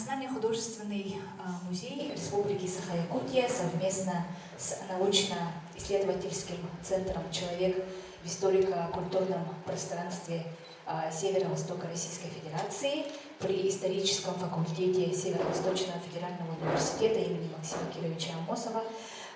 Национальный художественный музей Республики Саха-Якутия совместно с научно-исследовательским центром «Человек в историко-культурном пространстве Северо-Востока Российской Федерации» при историческом факультете Северо-Восточного федерального университета имени Максима Кировича Амосова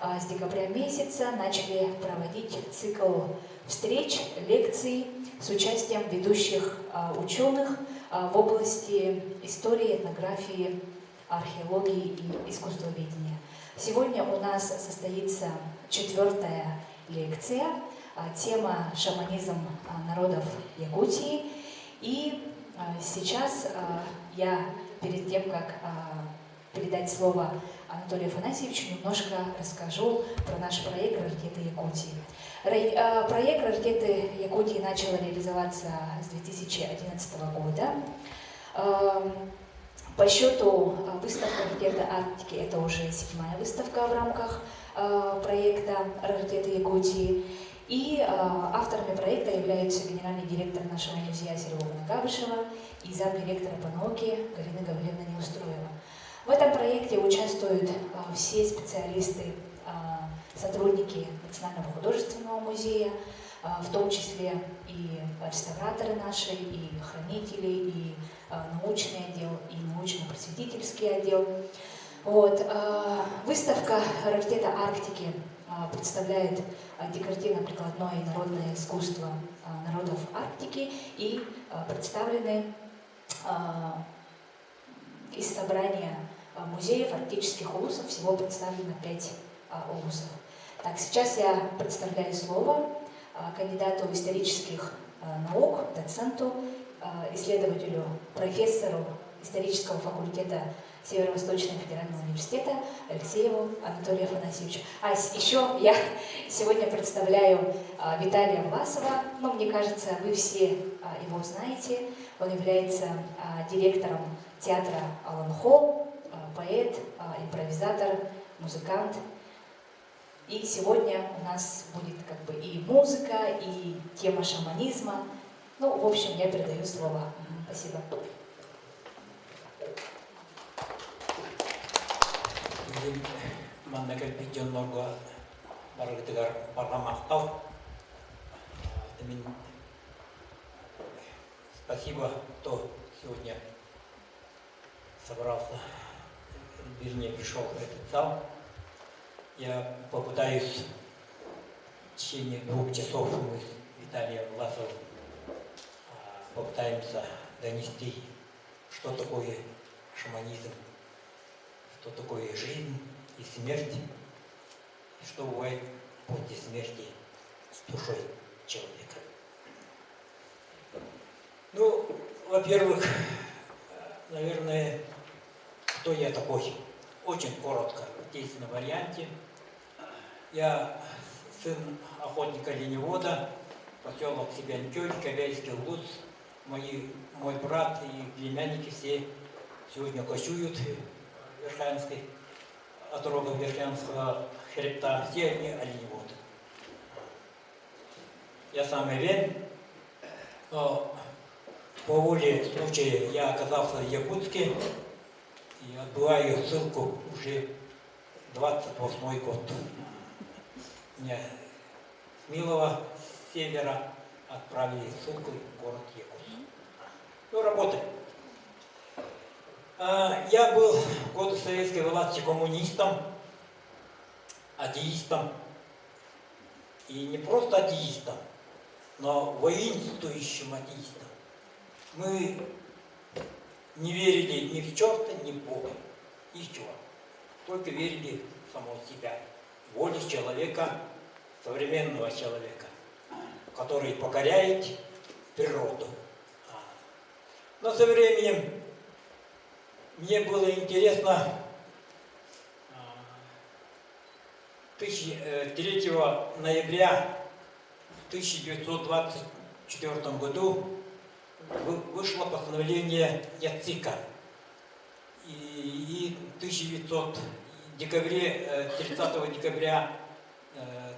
с декабря месяца начали проводить цикл встреч, лекций с участием ведущих ученых в области истории, этнографии, археологии и искусствоведения. Сегодня у нас состоится 4-я лекция, тема «Шаманизм народов Якутии». И сейчас я, перед тем, как передать слово Анатолию Афанасьевичу, немножко расскажу про наш проект «Раритеты Якутии». Проект «Раритеты Якутии» начал реализоваться с 2011 года. По счету выставка «Раритеты Арктики» — это уже 7-я выставка в рамках проекта «Раритеты Якутии». И авторами проекта являются генеральный директор нашего музея Серега Габышева и замдиректора по науке Галина Гавриловна Неустроева. В этом проекте участвуют все специалисты, сотрудники Национального художественного музея, в том числе и реставраторы наши, и хранители, и научный отдел, и научно-просветительский отдел. Вот. Выставка «Раритеты Арктики» представляет декоративно-прикладное и народное искусство народов Арктики, и представлены из собрания музеев арктических улусов, всего представлено 5 улусов. Так, сейчас я представляю слово кандидату исторических наук, доценту, исследователю, профессору исторического факультета Северо-Восточного федерального университета Алексееву Анатолию Афанасьевичу. А еще я сегодня представляю Виталия Власова. Ну, мне кажется, вы все его знаете. Он является директором театра Алан Холл, поэт, импровизатор, музыкант. И сегодня у нас будет как бы и музыка, и тема шаманизма. Ну, в общем, я передаю слово. Спасибо. Спасибо, кто сегодня собрался, вернее, пришел в этот зал. Я попытаюсь в течение 2 часов мы с Виталием Власовым попытаемся донести, что такое шаманизм, что такое жизнь и смерть, и что бывает после смерти с душой человека. Ну, во-первых, наверное, кто я такой? Очень коротко, в действенном варианте. Я сын охотника-оленевода, поселок Сибянчой, Кобяйский улус. Мой брат и племянники все сегодня кочуют в Верхянской, отрогах Верхянского хребта, все они оленеводы. Я сам ивен, но по воле случая я оказался в Якутске и отбываю ссылку уже 28-й год. Меня с милого севера отправили ссылкой в город Якутск. Ну, работаем. Я был в годы советской власти коммунистом, атеистом. И не просто атеистом, но воинствующим атеистом. Мы не верили ни в черта, ни в Бога, ничего. Только верили в самого себя, в волю человека, современного человека, который покоряет природу. Но со временем мне было интересно 3 ноября 1924 году вышло постановление ЯЦИКа. И 30 декабря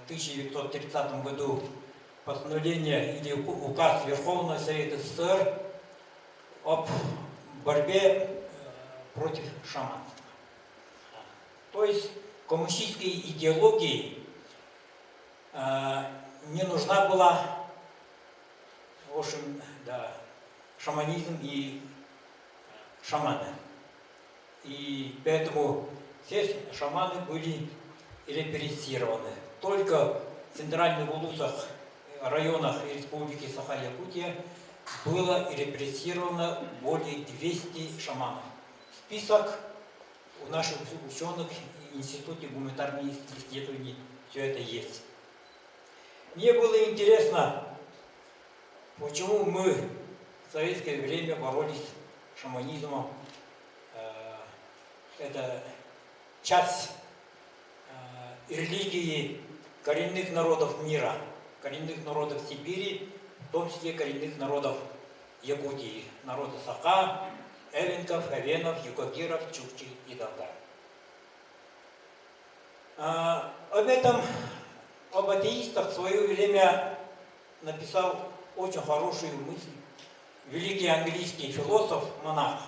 1930 году постановление или указ Верховного Совета СССР об борьбе против шаманства. То есть коммунистической идеологии не нужна была, в общем, да, шаманизм и шаманы. И поэтому все шаманы были репрессированы. Только в центральных улусах, районах Республики Саха-Якутия было репрессировано более 200 шаманов. Список у наших ученых в Институте гуманитарных исследований все это есть. Мне было интересно, почему мы в советское время боролись с шаманизмом. Это часть религии коренных народов мира, коренных народов Сибири, в том числе коренных народов Якутии, народы Саха, Эвенков, Хавенов, Юкагиров, Чукчи и Долгар. Об атеистах в свое время написал очень хорошую мысль великий английский философ, монах,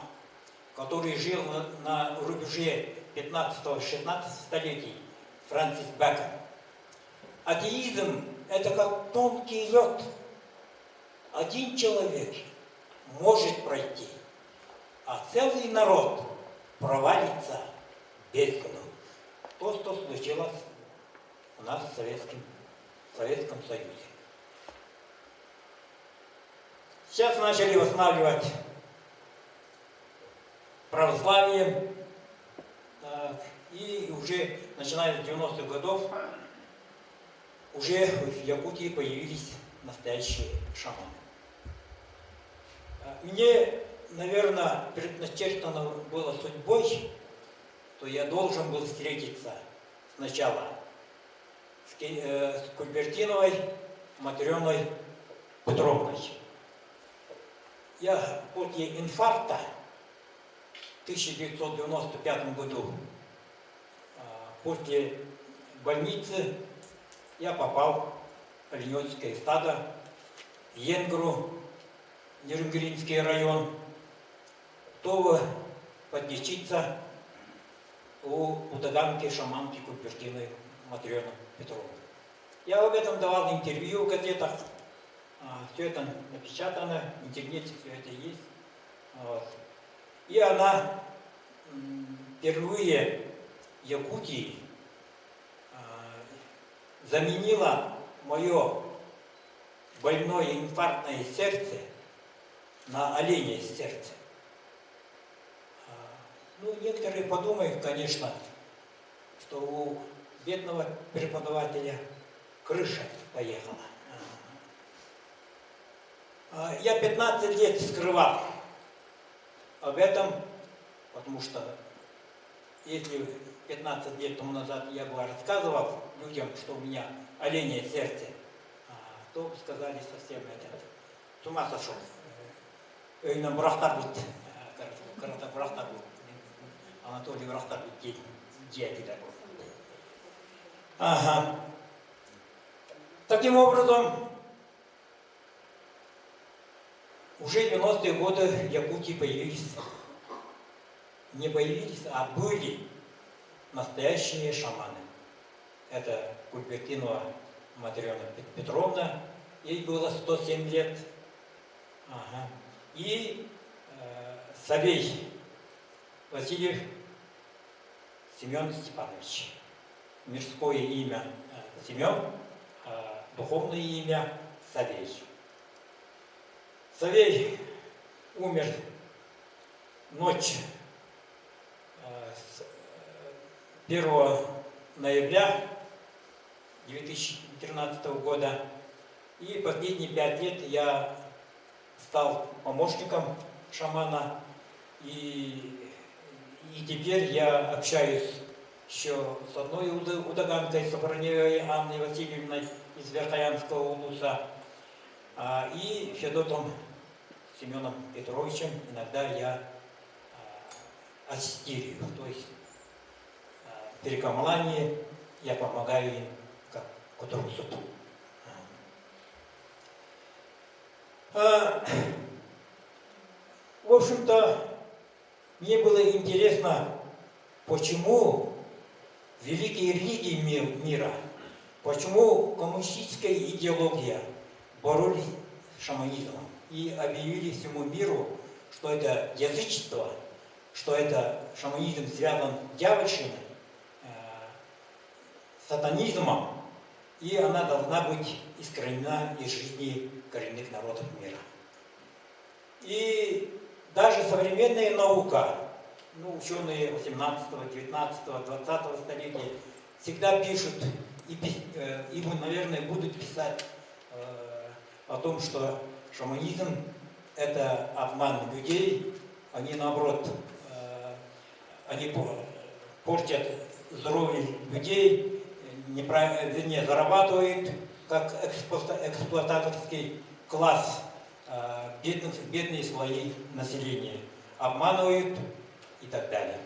который жил на рубеже 15-16 столетий, Фрэнсис Бэкон. Атеизм – это как тонкий лед. Один человек может пройти, а целый народ провалится в бездну. То, что случилось у нас в Советском Союзе. Сейчас начали восстанавливать православие, и уже начиная с 90-х годов уже в Якутии появились настоящие шаманы. Мне, наверное, предначертано было судьбой, что я должен был встретиться сначала с Кульбертиновой Матрёной Петровной. Я после инфаркта в 1995 году, после больницы, я попал в оленеводческое стадо Енгру, Нерюнгринский район, чтобы подлечиться у таганки шаманки Кульбертиной Матрёны Петровны. Я об этом давал интервью в газетах, все это напечатано, в интернете все это есть. Вот. И она впервые в Якутии заменила мое больное инфарктное сердце на оленье сердце. Ну, некоторые подумают, конечно, что у бедного преподавателя крыша поехала. Я 15 лет скрывал об этом, потому что если 15 лет тому назад я бы рассказывал людям, что у меня оленье сердце, то сказали совсем это, с ума сошел. Именно Брахтарбут, Анатолий Брахтарбут, дядя такой. Ага. Таким образом, уже в 90-е годы в Якутии появились, не появились, а были настоящие шаманы. Это Кульбертинова Матрёна Петровна, ей было 107 лет. Ага. И Савей Васильев Семен Степанович. Мирское имя Семен, а духовное имя Савей. Савей умер ночь с 1 ноября 2013 года. И последние 5 лет я стал помощником шамана. И теперь я общаюсь еще с одной удаганкой, Сафроневой Анной Васильевной из Верхоянского улуса, и Федотом Семеном Петровичем иногда я ассистирую, то есть в Перекомлании я помогаю им как кудрусуту. В общем-то, Мне было интересно, почему великие религии мира, почему коммунистическая идеология боролись с шаманизмом и объявили всему миру, что это язычество, что это шаманизм связан с дьявольщиной, сатанизмом, и она должна быть искоренена из жизни коренных народов мира. И даже современная наука, ученые 18, 19, 20 столетия всегда пишут, и, наверное, будут писать о том, что шаманизм – это обман людей, они, наоборот, они портят здоровье людей, вернее, зарабатывают как эксплуататорский класс, бедные слои населения, обманывают и так далее.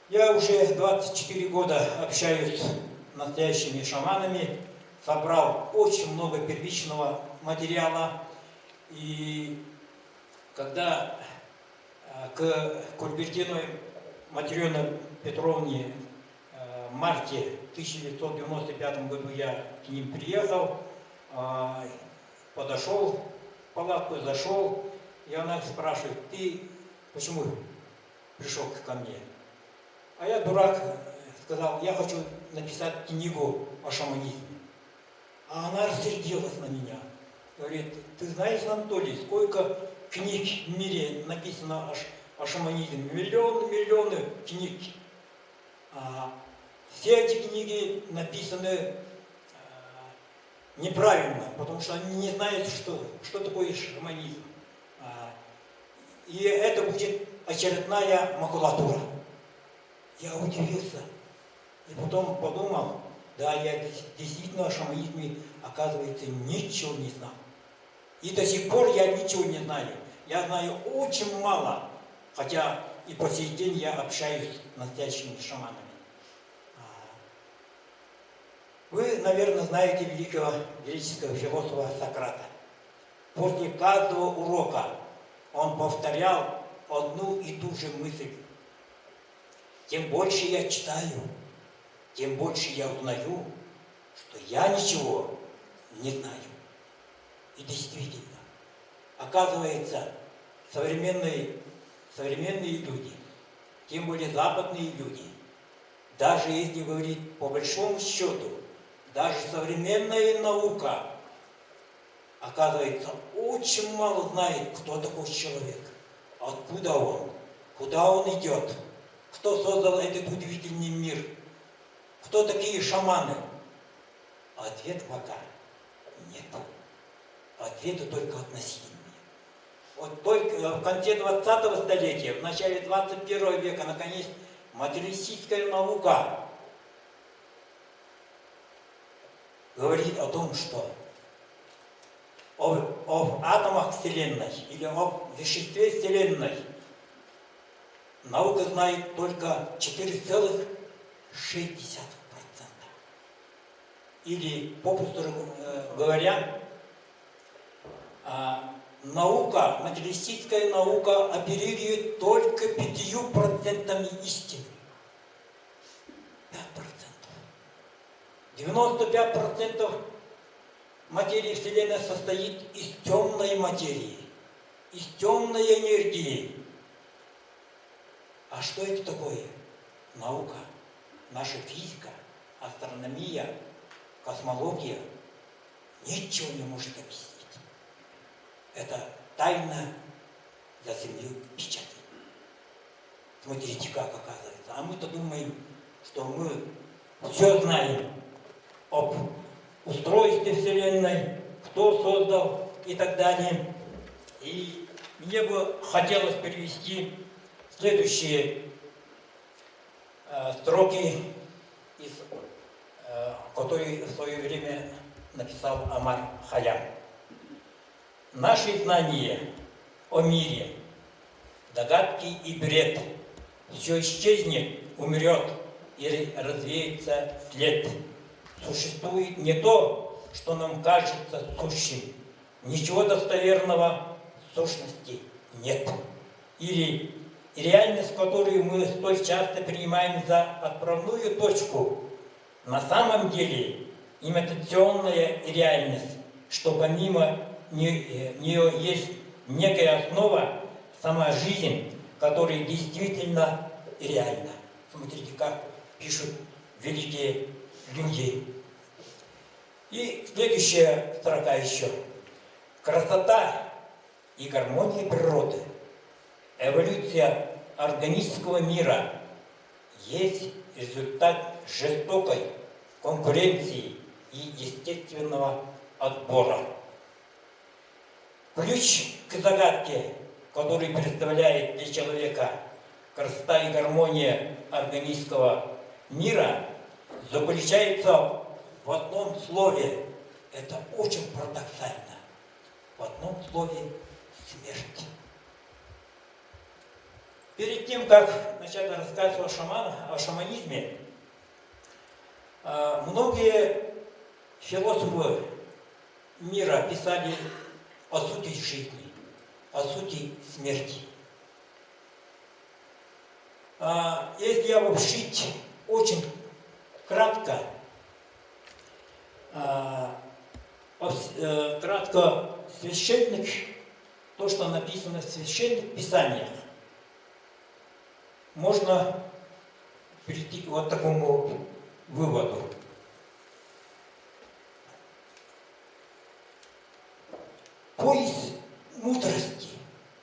Я уже 24 года общаюсь с настоящими шаманами, собрал очень много первичного материала, и когда к Кульбертиной Матрёне Петровне в марте 1995 году я к ним приехал, подошел в палатку, зашел, и она спрашивает: ты почему пришел ко мне? А я, дурак, сказал: я хочу написать книгу о шаманизме. А она рассердилась на меня. Говорит: ты знаешь, Анатолий, сколько книг в мире написано о шаманизме? Миллионы книг. Все эти книги написаны неправильно, потому что они не знают, что такое шаманизм. И это будет очередная макулатура. Я удивился. И потом подумал: да, я действительно о шаманизме, оказывается, ничего не знал. И до сих пор я ничего не знаю. Я знаю очень мало, хотя и по сей день я общаюсь с настоящими шаманами. Вы, наверное, знаете великого греческого философа Сократа. После каждого урока он повторял одну и ту же мысль: тем больше я читаю, тем больше я узнаю, что я ничего не знаю. И действительно, оказывается, современные люди, тем более западные люди, даже если говорить по большому счету, даже современная наука, оказывается, очень мало знает, кто такой человек, откуда он, куда он идет, кто создал этот удивительный мир, кто такие шаманы. Ответ пока нет. Ответы только относительные. Вот только в конце 20-го столетия, в начале 21 века, наконец, материалистическая наука говорит о том, что об атомах Вселенной или об веществе Вселенной наука знает только 4,6%. Или, попросту говоря, наука, материалистическая наука оперирует только 5% истины. 95% материи Вселенной состоит из темной материи, из темной энергии. А что это такое? Наука, наша физика, астрономия, космология ничего не может объяснить. Это тайна за 7 печатей. Смотрите, как оказывается. А мы-то думаем, что мы все знаем об устройстве Вселенной, кто создал и так далее. И мне бы хотелось перевести следующие строки, которые в свое время написал Омар Хайям. Наши знания о мире, догадки и бред, все исчезнет, умрет и развеется след. Существует не то, что нам кажется сущим, ничего достоверного в сущности нет. Или реальность, которую мы столь часто принимаем за отправную точку, на самом деле имитационная реальность, что помимо нее есть некая основа, сама жизнь, которая действительно реальна. Смотрите, как пишут великие люди. И следующая строка еще. Красота и гармония природы, эволюция органического мира есть результат жестокой конкуренции и естественного отбора. Ключ к загадке, который представляет для человека красота и гармония органического мира, заключается в одном слове. Это очень парадоксально. В одном слове — смерть. Перед тем, как начать рассказывать о шаманизме, многие философы мира писали о сути жизни, о сути смерти. Если обобщить очень кратко, священник, то, что написано в священных писаниях, можно прийти к вот такому выводу. Поиск мудрости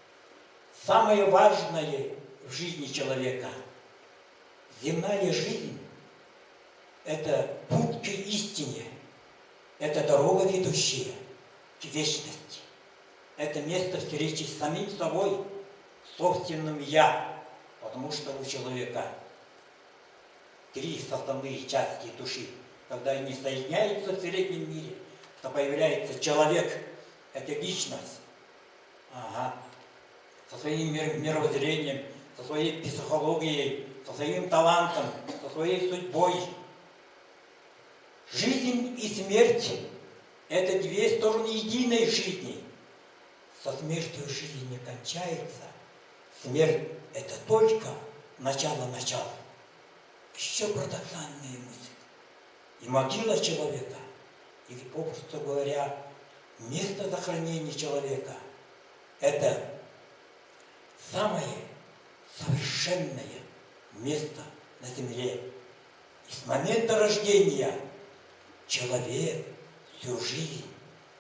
– самое важное в жизни человека. Земная жизнь – это путь к истине, это дорога, ведущая к вечности. Это место встречи с самим собой, собственным «я», потому что у человека три составные части души. Когда они соединяются в среднем мире, то появляется человек. Это личность. Со своим мировоззрением, со своей психологией, со своим талантом, со своей судьбой. Жизнь и смерть – это две стороны единой жизни. Со смертью жизнь не кончается. Смерть – это только начало. Еще парадоксальные мысли. И могила человека, и, попросту говоря, место захоронения человека – это самое совершенное место на земле. И с момента рождения человек всю жизнь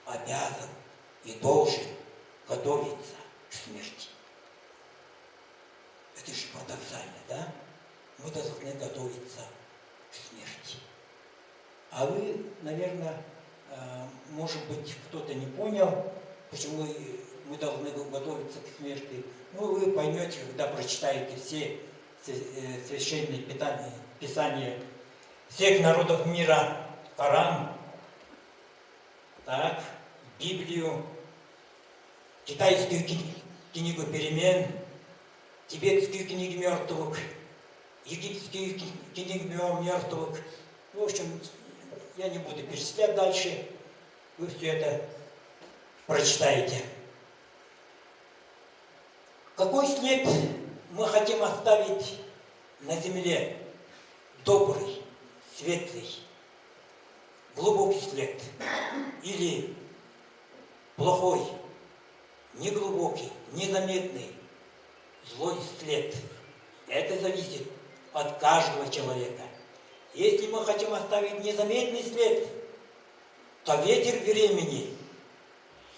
обязан и должен готовиться к смерти. Это же парадоксально, да? Мы должны готовиться к смерти. А вы, наверное, может быть, кто-то не понял, почему мы должны готовиться к смерти. Ну, вы поймете, когда прочитаете все священные писания всех народов мира, Коран, так, Библию, китайскую книгу перемен, тибетскую книгу мертвых, египетскую книгу мертвых. В общем, я не буду перечислять дальше. Вы все это прочитаете. Какой след мы хотим оставить на земле? Добрый, светлый, глубокий след. Или плохой, неглубокий, незаметный, злой след. Это зависит от каждого человека. Если мы хотим оставить незаметный след, то ветер времени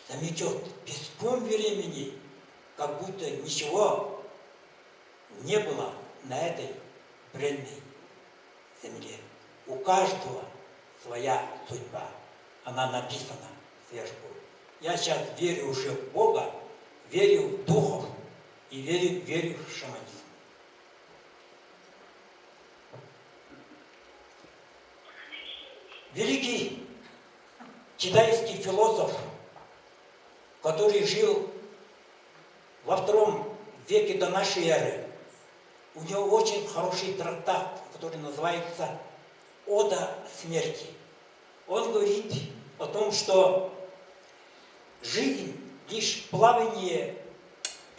заметет песком времени, как будто ничего не было на этой бренной земле. У каждого своя судьба. Она написана сверху. Я сейчас верю уже в Бога, верю в духов и верю в шаманизм. Великий китайский философ, который жил во II веке до нашей эры, у него очень хороший трактат, который называется «Ода смерти». Он говорит о том, что жизнь лишь плавание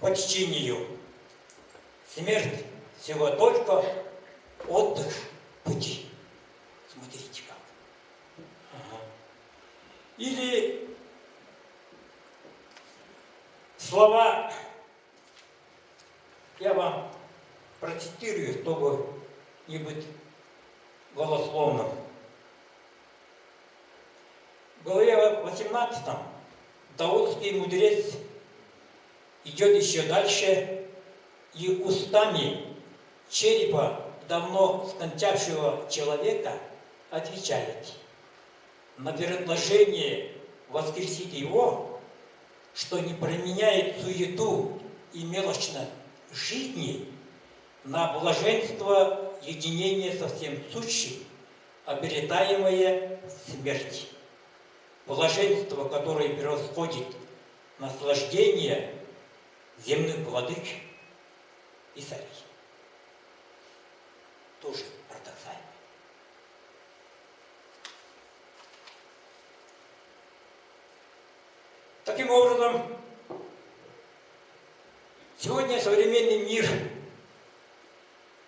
по течению. Смерть всего только отдых пути. Смотрите как. Ага. Или слова, я вам процитирую, чтобы не быть голословным. В главе 18 даосский мудрец идет еще дальше и устами черепа давно скончавшего человека отвечает на предложение воскресить его, что не променяет суету и мелочность жизни на блаженство единения со всем сущим, обретаемое смерть. Блаженство, которое превосходит наслаждение земных владык и царей. Тоже парадоксально. Таким образом, сегодня современный мир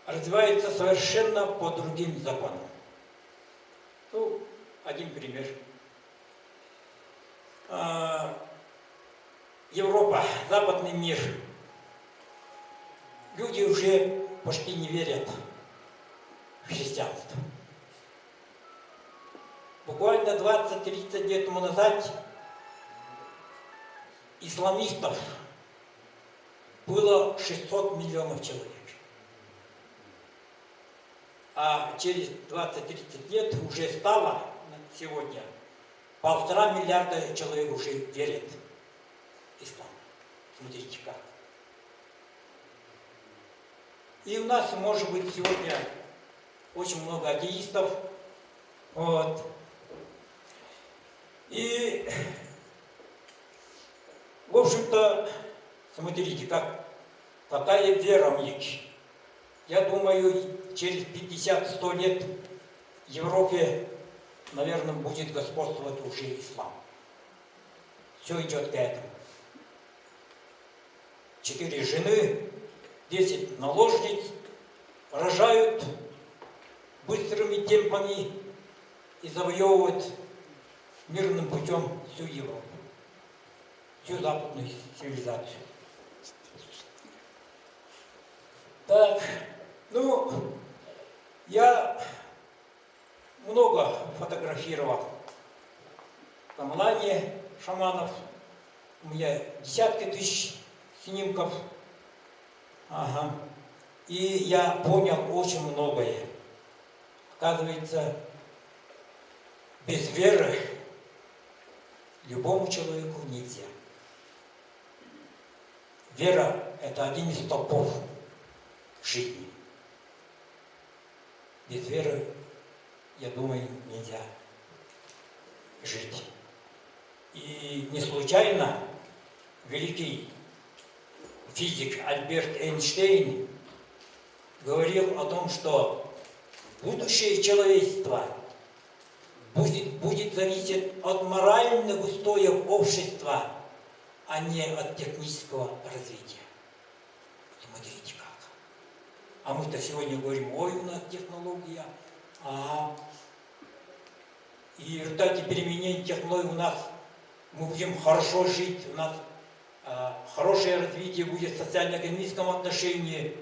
развивается совершенно по другим законам. Ну, один пример. Европа, западный мир. Люди уже почти не верят в христианство. Буквально 20-30 лет тому назад исламистов было 600 миллионов человек. А через 20-30 лет уже стало сегодня 1,5 миллиарда человек уже верят в ислам. Смотрите как. И у нас, может быть, сегодня очень много атеистов. Вот. И, в общем-то, смотрите, какая вера в них. Я думаю, через 50-100 лет в Европе, наверное, будет господствовать уже ислам. Все идет к этому. 4 жены, 10 наложниц рожают быстрыми темпами и завоевывают мирным путем всю Европу, всю западную цивилизацию. Так, ну, я много фотографировал в онлайне шаманов. У меня десятки тысяч снимков. Ага. И я понял очень многое. Оказывается, без веры любому человеку нельзя. Вера – это один из столпов жизни. Без веры, я думаю, нельзя жить. И не случайно великий физик Альберт Эйнштейн говорил о том, что будущее человечества будет зависеть от моральных устоев общества, а не от технического развития. Смотрите как. А мы-то сегодня говорим, ой, у нас технология. Ага. И в результате применения технологий у нас мы будем хорошо жить, у нас хорошее развитие будет в социально-экономическом отношении.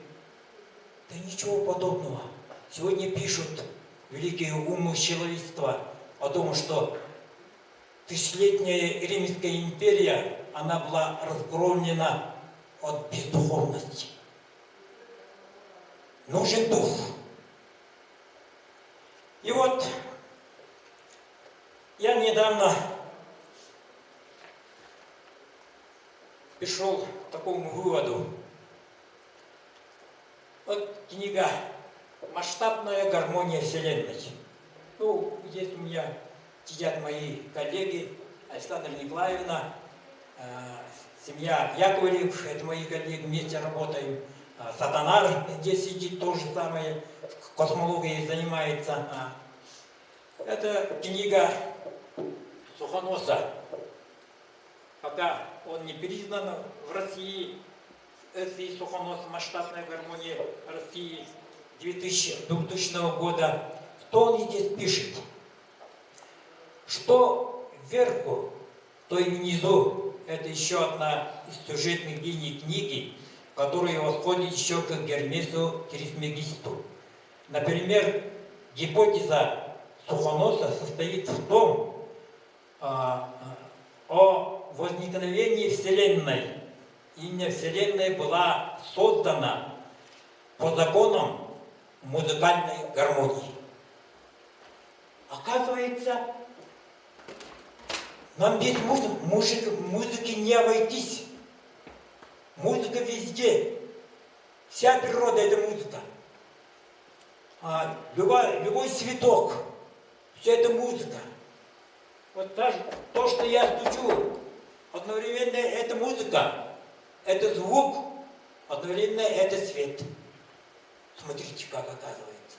Да ничего подобного. Сегодня пишут великие умы человечества о том, что тысячелетняя Римская империя, она была разгромлена от бездуховности. Нужен дух. И вот я недавно пришел к такому выводу. Вот книга «Масштабная гармония Вселенной». Ну, здесь у меня сидят мои коллеги, Александра Николаевна, семья Яковлев, это мои коллеги, вместе работаем. Сатанар здесь сидит, то же самое, космологией занимается. Это книга Сухоноса. Пока он не признан в России, СИ «Сухонос. Масштабная гармония России» 2000 года. Что он здесь пишет? Что вверху, то и внизу, это еще одна из сюжетных линий книги, которая восходит еще к Гермесу Трисмегисту. Например, гипотеза Сухоноса состоит в том, о возникновении Вселенной. Именно Вселенная была создана по законам музыкальной гармонии. Оказывается, нам без музыки не обойтись. Музыка везде. Вся природа – это музыка. Любой цветок – все это музыка. Вот то, что я стучу, одновременно это музыка, это звук, одновременно это свет. Смотрите, как оказывается.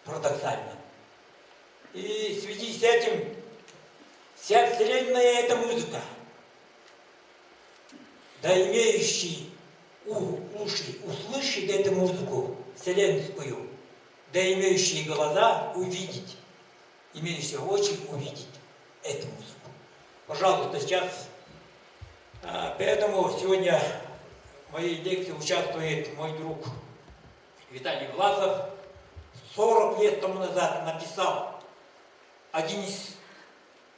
Парадоксально. И в связи с этим вся Вселенная – это музыка. Да имеющий уши услышит эту музыку вселенскую, да имеющие глаза увидеть, имеющие очи увидеть эту музыку. Пожалуйста, сейчас. Поэтому сегодня в моей лекции участвует мой друг Виталий Власов. 40 лет тому назад написал один из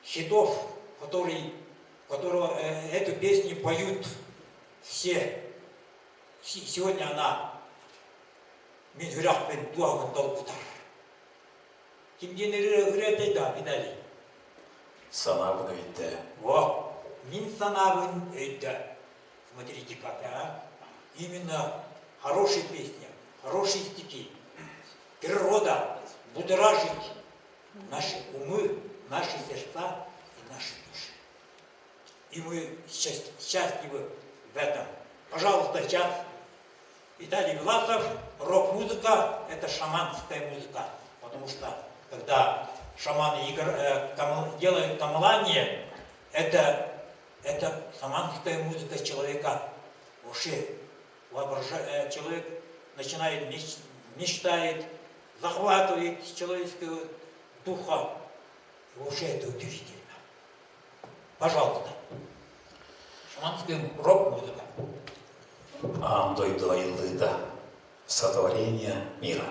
хитов, которого эту песню поют все. Сегодня она «Медвряхпен дуаган долгутар». Кимденері үретейда, Виталий. Санабын өйді. Во, мин санабын өйді. Смотрите как, Именно хорошие песни, хорошие стихи. Природа будоражит наши умы, наши сердца и наши души. И мы счастливы в этом. Пожалуйста, сейчас Виталий Власов. Рок-музыка – это шаманская музыка. Потому что, когда шаманы делают камлание, это шаманская музыка человека. Вообще, человек начинает мечтает, захватывает человеческого духа. Вообще это удивительно. Пожалуйста. Шаманская рок-музыка. Андой Дуайлыда. Сотворение мира.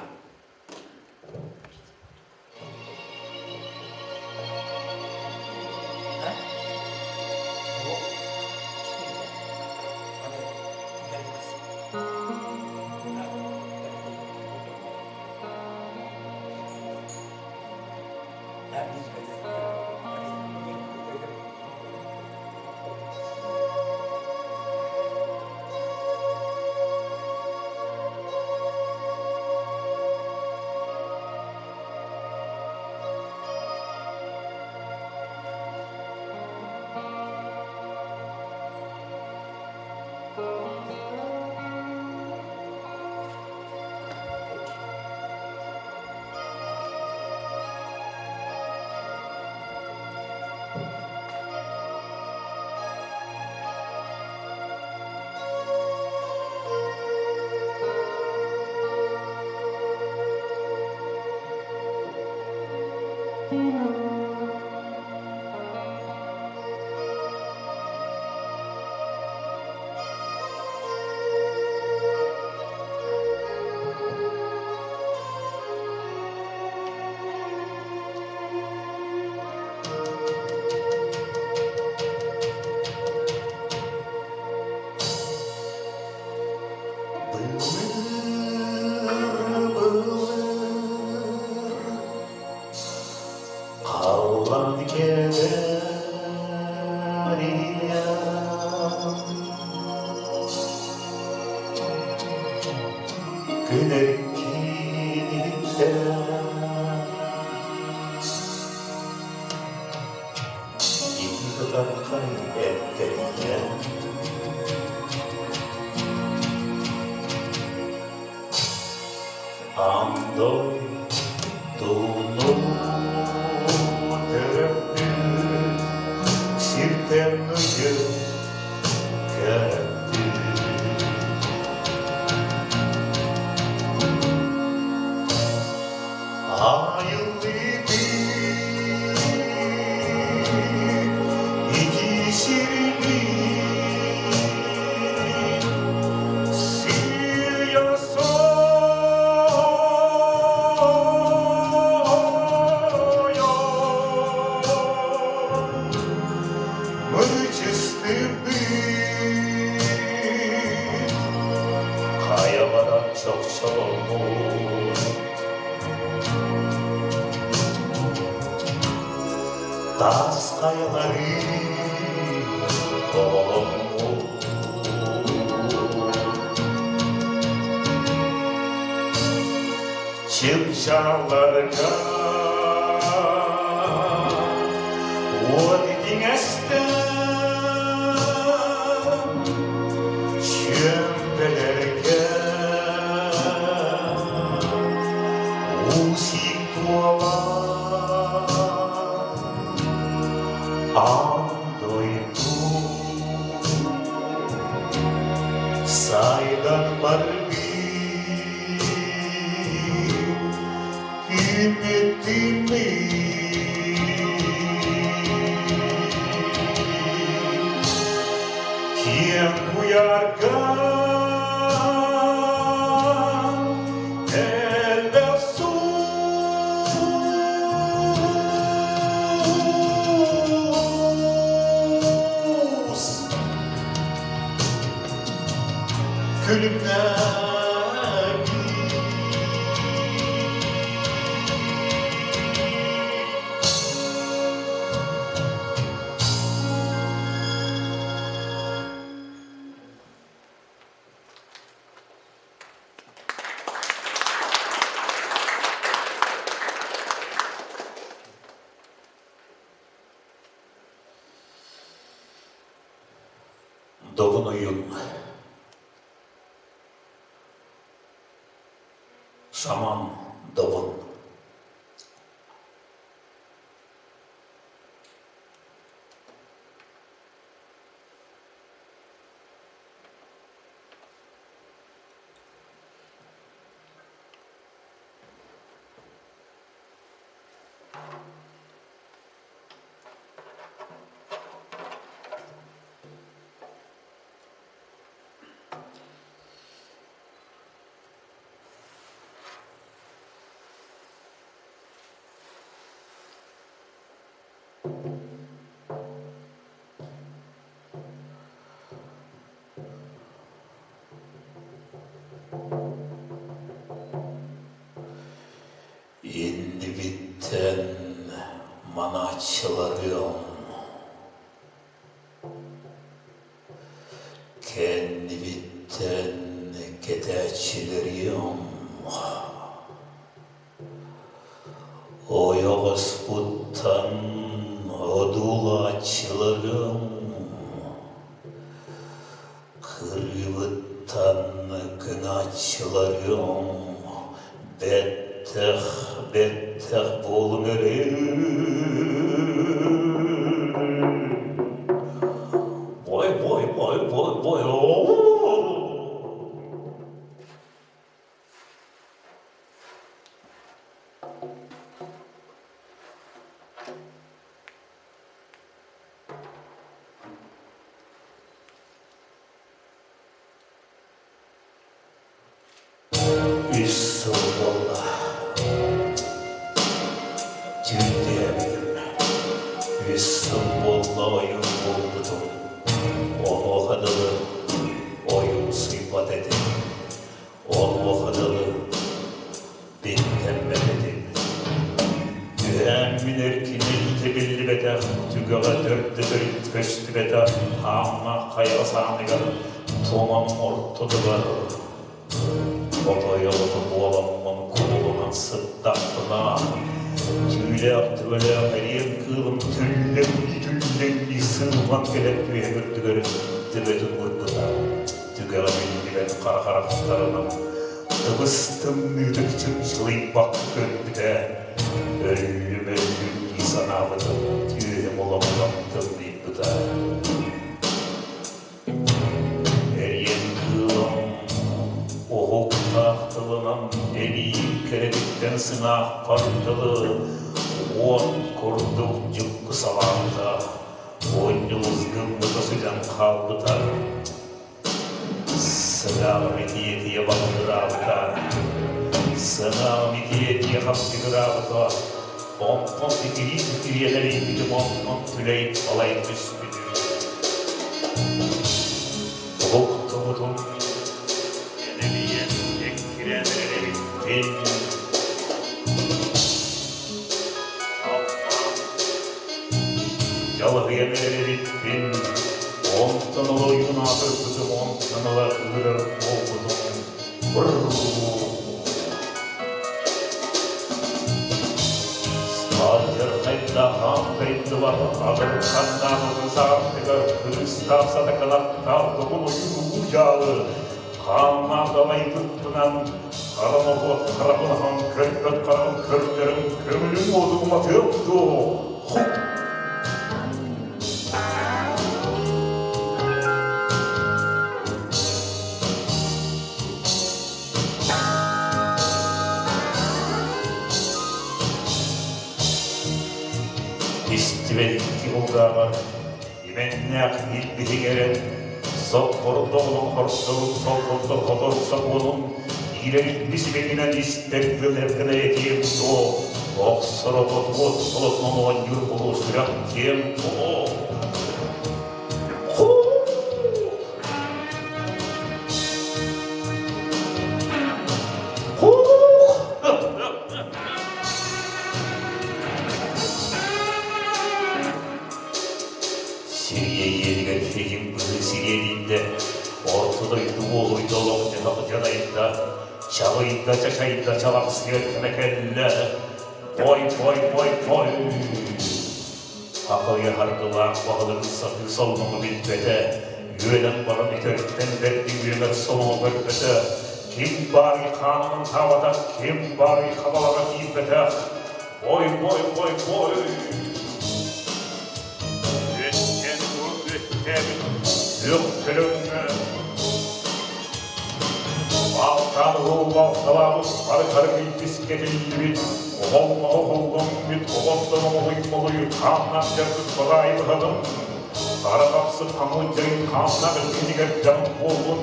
Андой тунутерпи сиртемную капель. çok Taz kayaları olmuş Çılçalarga Odin estem Şömbelerge Usik dualar Andoydu Saydan barbi Ümitimi Kim uyarga Elde sus Külümler Doğunuyum Şaman doğun Endi bitten manaçlarım Kendi bitten keteçilerim O yoğuz puttan odulaçlarım Kırvıttan kınaçlarım Betteh bolun Boy İssallah Cüldiyemim İstanbul'da oyun buldum O kadalı oyun sıfat edin O kadalı binten bededim Düğemin erkinin tebilli bedel Tügağa dörtte dörüt köstü bedel Hamma kaya sağınıga Tomanın ortada var Otoyolunu boğalamamın kulunun sıddaktına Tüyle yaptı böyle heriyem kılım tüllen sığman kelep tüye gördügörü Tübedin vurduda Tügela bilgilen kara kutlarının Tıbıstım müdükçüm çılıyıp bak görüpüde Ölüm insan avıdım Tüyem olamılamdım deyip da Tahtılanan eliyim keredikten sınav partalı On kurduk cıkkı salanda Oyunumuz gımlıda sıcan kalbıta Sınav metiyetiye bakılır avıta Sınav metiyetiye kaptı avıta Pompon fikiriyeleri bir pompon tüleyip alayıp üstüdür Doktorum Янова ырыр оқудың бір Сталдер қайда хан қайды бар Адыр қандағы зартыға Күрістап садақалақтарды бұлы ұяғы Қанмағдалай тұттынан Қараны бұлат қарапынаған көрпет қарағын көрптерін көңілін одығыма төпті Истивелки ұлдағы Именнәк елбетегерен Соққұрдығының құрттығын соққұрды қотырсақ оның Ирелік бісіменінен істердің әркіне етем тұ Оқсыры бұт сұлытның оған юр бұлу сұрақ тем тұ Çalıyda çaşayda çalak sıyırtına kelle Boy Akılya hargılar bağılır sakı solmumu bitbete Yüelen barın itörtten verdi yüler solumu bölbete Kim bari kanının tavada kim bari havalara giybete Boy Ötten bu ötten Öktülünme Alttan ruhvaltalarız, karı bisketili bit, oğulun bit, oğuldan oğuyu, kanlar yakıt bağayı kadın. Kara kapsı kanlıcayın kanlar ülkediger canım oğulun,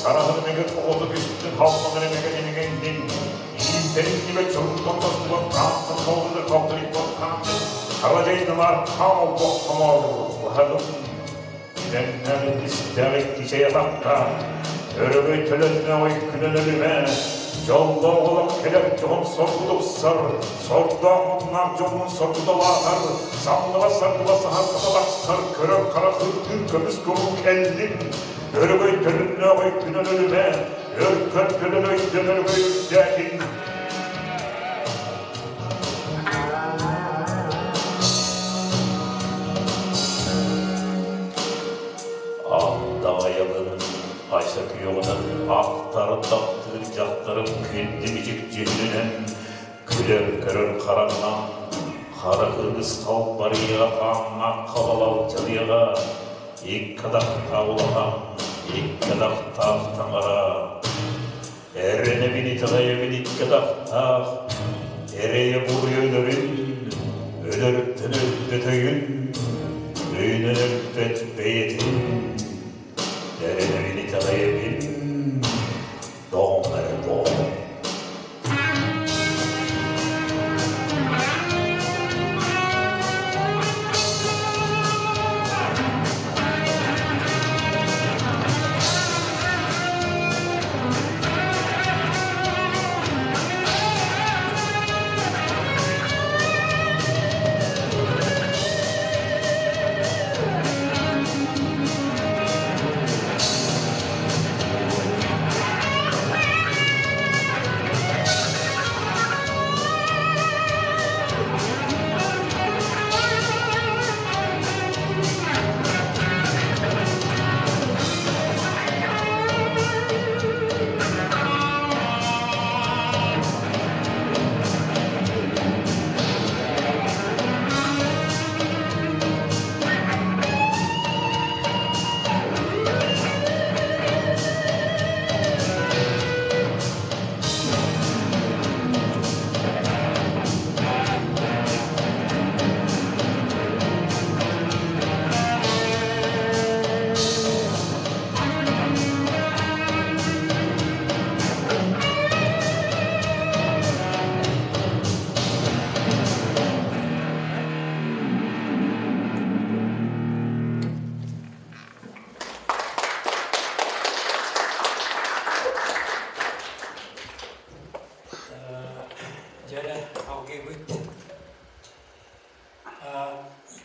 sarahını meger oğudu üstün halkmanları meger emeğindin. İyimtenin gibi çocuktan basılan kanlı oğudu kaptırıp bakkandı. Karacaydılar kan ol bakkamar, bakadın. Gidenler isterik kişeye bakta. Örgüy tölünme oy külünülüme Yolda oğlak kelep yoğun sorgulup sar Sorda ondan yoğun sorgulup ağır Samlığa sargıla saharkada baksar Körör kara hırgın kömüz kuruk ellim Örgüy tölünme oy külünülüme Örgüy tölünme dönülüme ülkekin Aysak yolunun aktarı taptığın cahtarım kendimicik cehilinen Küler körür karanlan Kara kırgız tavbariya kanla kavalal çalıyağa İlk kadak tavlahan, ilk kadak tahtan ara Erene bini tağaya binik kadak tağ Ereye vuruyor ölürün Ölürtten öpbetöyün Öğünen öpbet beyetin Derene beni tanıyabilin, doğumları doğum.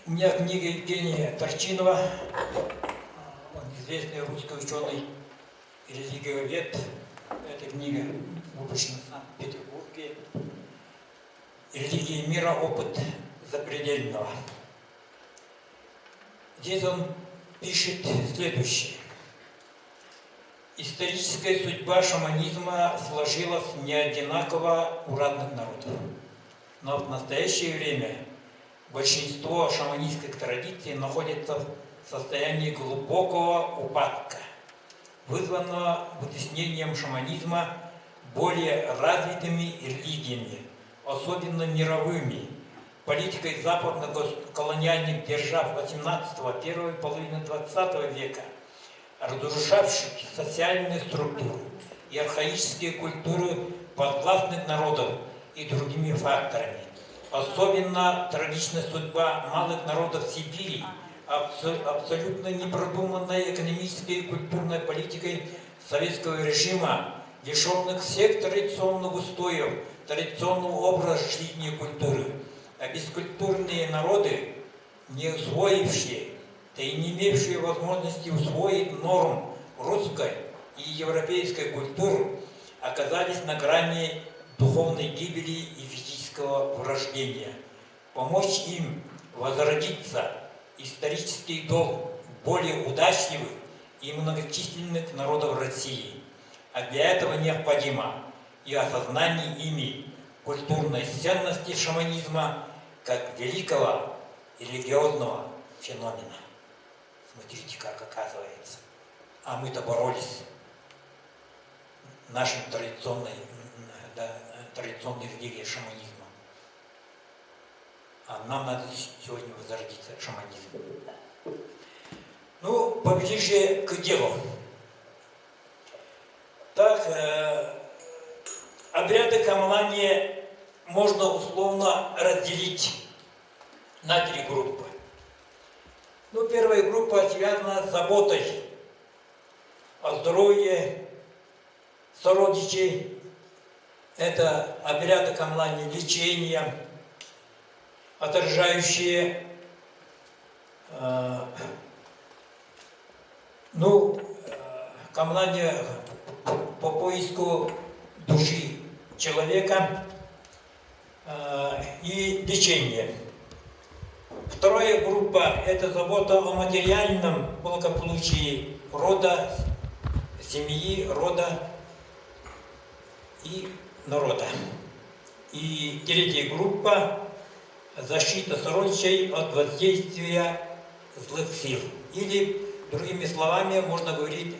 У меня книга Евгения Торчинова, он известный русский ученый, религиовед. Эта книга выпущена в Санкт-Петербурге. «Религия мира. Опыт запредельного». Здесь он пишет следующее. Историческая судьба шаманизма сложилась не одинаково у разных народов. Но в настоящее время большинство шаманистских традиций находится в состоянии глубокого упадка, вызванного вытеснением шаманизма более развитыми религиями, особенно мировыми, политикой западных колониальных держав XVIII, первой половины XX века, разрушавших социальные структуры и архаические культуры подвластных народов и другими факторами. Особенно трагична судьба малых народов Сибири, абсолютно непродуманной экономической и культурной политикой советского режима, лишенных всех традиционных устоев, традиционного образа жизни и культуры. А бескультурные народы, не усвоившие, да и не имевшие возможности усвоить норм русской и европейской культуры, оказались на грани духовной гибели и физического вырождения. Помочь им возродиться — исторический долг более удачливых и многочисленных народов России. А для этого необходимо и осознание ими культурной ценности шаманизма как великого религиозного феномена. Смотрите, как оказывается. А мы-то боролись нашей традиционной религией шаманизма. А нам надо сегодня возродиться шаманизм. Ну, поближе к делу. Так, обряды камлания можно условно разделить на 3 группы. Ну, первая группа связана с заботой о здоровье сородичей. Это обряды камлания лечения, отражающие камлание по поиску души человека и лечение. Вторая группа – это забота о материальном благополучии рода, семьи, рода и народа. И третья группа – защита сородичей от воздействия злых сил. Или, другими словами, можно говорить,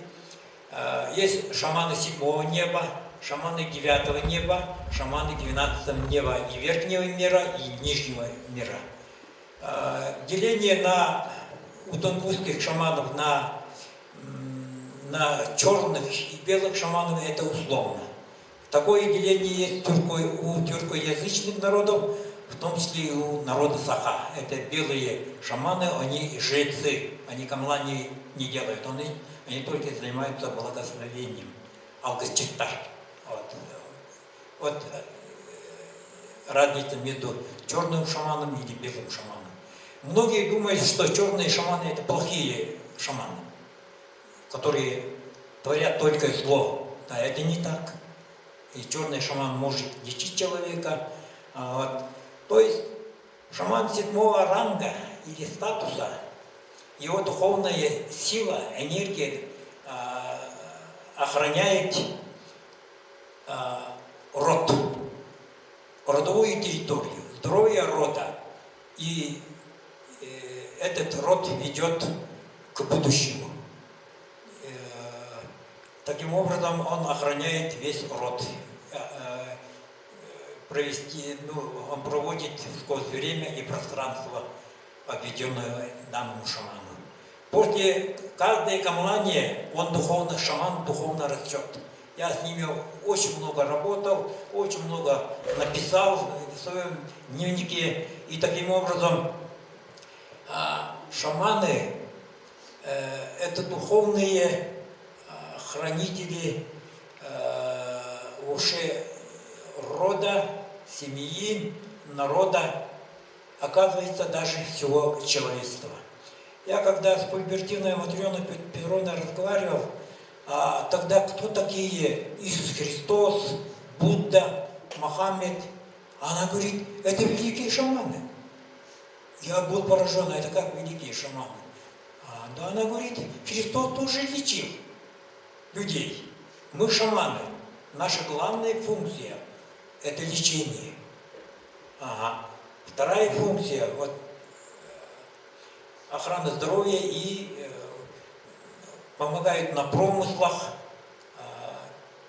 есть шаманы 7-го неба, шаманы 9-го неба, шаманы 12-го неба и верхнего мира, и нижнего мира. Деление у тунгусских шаманов на черных и белых шаманов – это условно. Такое деление есть у тюркоязычных народов, в том числе и у народа Саха. Это белые шаманы, они жрецы, они камлани не делают, они только занимаются благословением, алгасчита. Вот разница между черным шаманом и белым шаманом. Многие думают, что черные шаманы – это плохие шаманы, которые творят только зло. А это не так. И черный шаман может лечить человека. То есть шаман 7-го ранга или статуса, его духовная сила, энергия охраняет род, родовую территорию, здоровье рода. И этот род ведет к будущему. Таким образом, он охраняет весь род. Он проводит сквозь время и пространство, отведенное данному шаману. После каждой камлания шаман духовно растет. Я с ними очень много работал, очень много написал в своем дневнике. И таким образом шаманы – это духовные хранители уже рода, семьи, народа, оказывается, даже всего человечества. Я когда с Пульбертиной Матреной Петровной разговаривал о тогда кто такие Иисус Христос, Будда, Мохаммед? Она говорит, это великие шаманы. Я был поражен, это как великие шаманы? Да она говорит, Христос тоже лечил людей. Мы шаманы. Наша главная функция – это лечение. Ага. Вторая функция – вот, охрана здоровья и помогают на промыслах,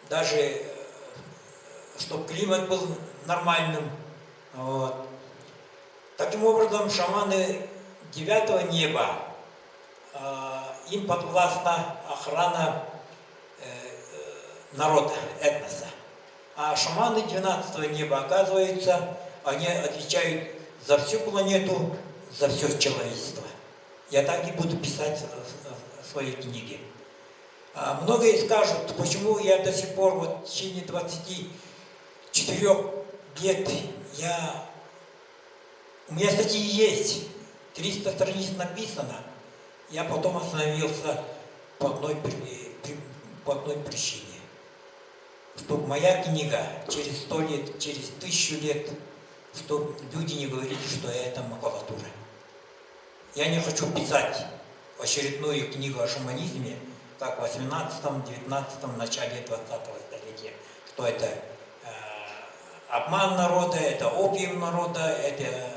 даже чтобы климат был нормальным. Вот. Таким образом, шаманы 9-го неба, им подвластна охрана народа, этноса. А шаманы 12-го неба, оказывается, они отвечают за всю планету, за все человечество. Я так и буду писать в своей книге. Многие скажут, почему я до сих пор, вот в течение 24 лет, у меня статьи есть, 300 страниц написано, я потом остановился по одной причине. Чтобы моя книга через 100 лет, через 1000 лет, чтобы люди не говорили, что это макулатура. Я не хочу писать очередную книгу о шаманизме, как в 18-19 начале 20-го столетия, что это обман народа, это опиум народа, это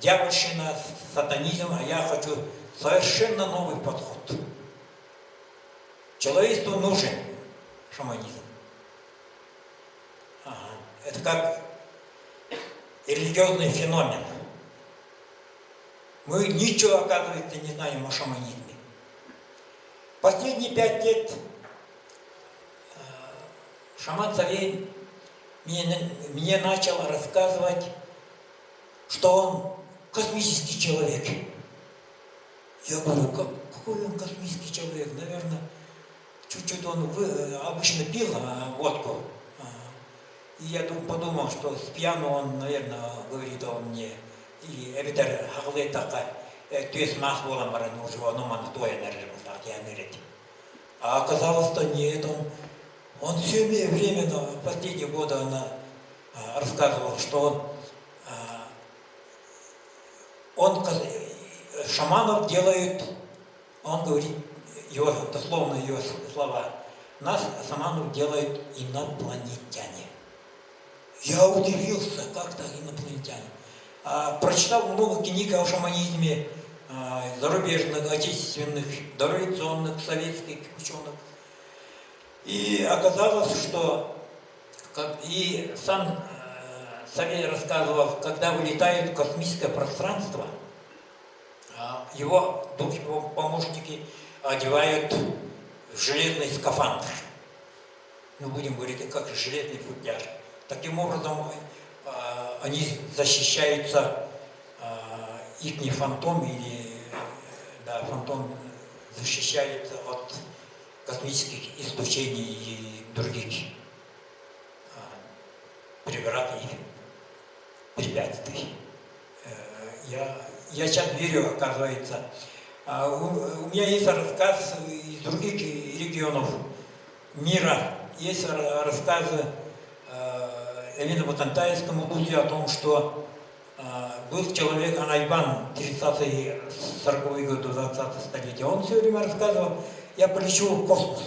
дьявольщина, сатанизм, а я хочу совершенно новый подход. Человечеству нужен шаманизм. Это как религиозный феномен. Мы ничего, оказывается, не знаем о шаманизме. Последние 5 лет шаман Савей мне начал рассказывать, что он космический человек. Я говорю, какой он космический человек? Наверное, чуть-чуть он обычно пил водку. И я подумал, что с пьяну он, наверное, говорит он мне, или «Эбитер хақлы тақа, түйес мас болам баран уже, оно маны тоя нәржім». А оказалось, что нет, он все время, в последние годы рассказывал, что он шаманов делает, он говорит, дословно его слова, нас шаманов делают инопланетяне. Я удивился, как так инопланетяне. Прочитал много книг о шаманизме, зарубежных, отечественных, дореволюционных, советских ученых. И оказалось, что, и сам Савей рассказывал, когда вылетают в космическое пространство, его помощники одевают в железный скафандр. Мы будем говорить, как железный футляр. Таким образом, они защищаются, их фантом фантом защищается от космических излучений и других преград и препятствий. Я сейчас верю, оказывается. У меня есть рассказ из других регионов мира, есть рассказы Эмина Батантайскому Будде о том, что был человек Анайбан, 30-е, 40-е годы 20-го столетия. Он все время рассказывал, я полечу в космос.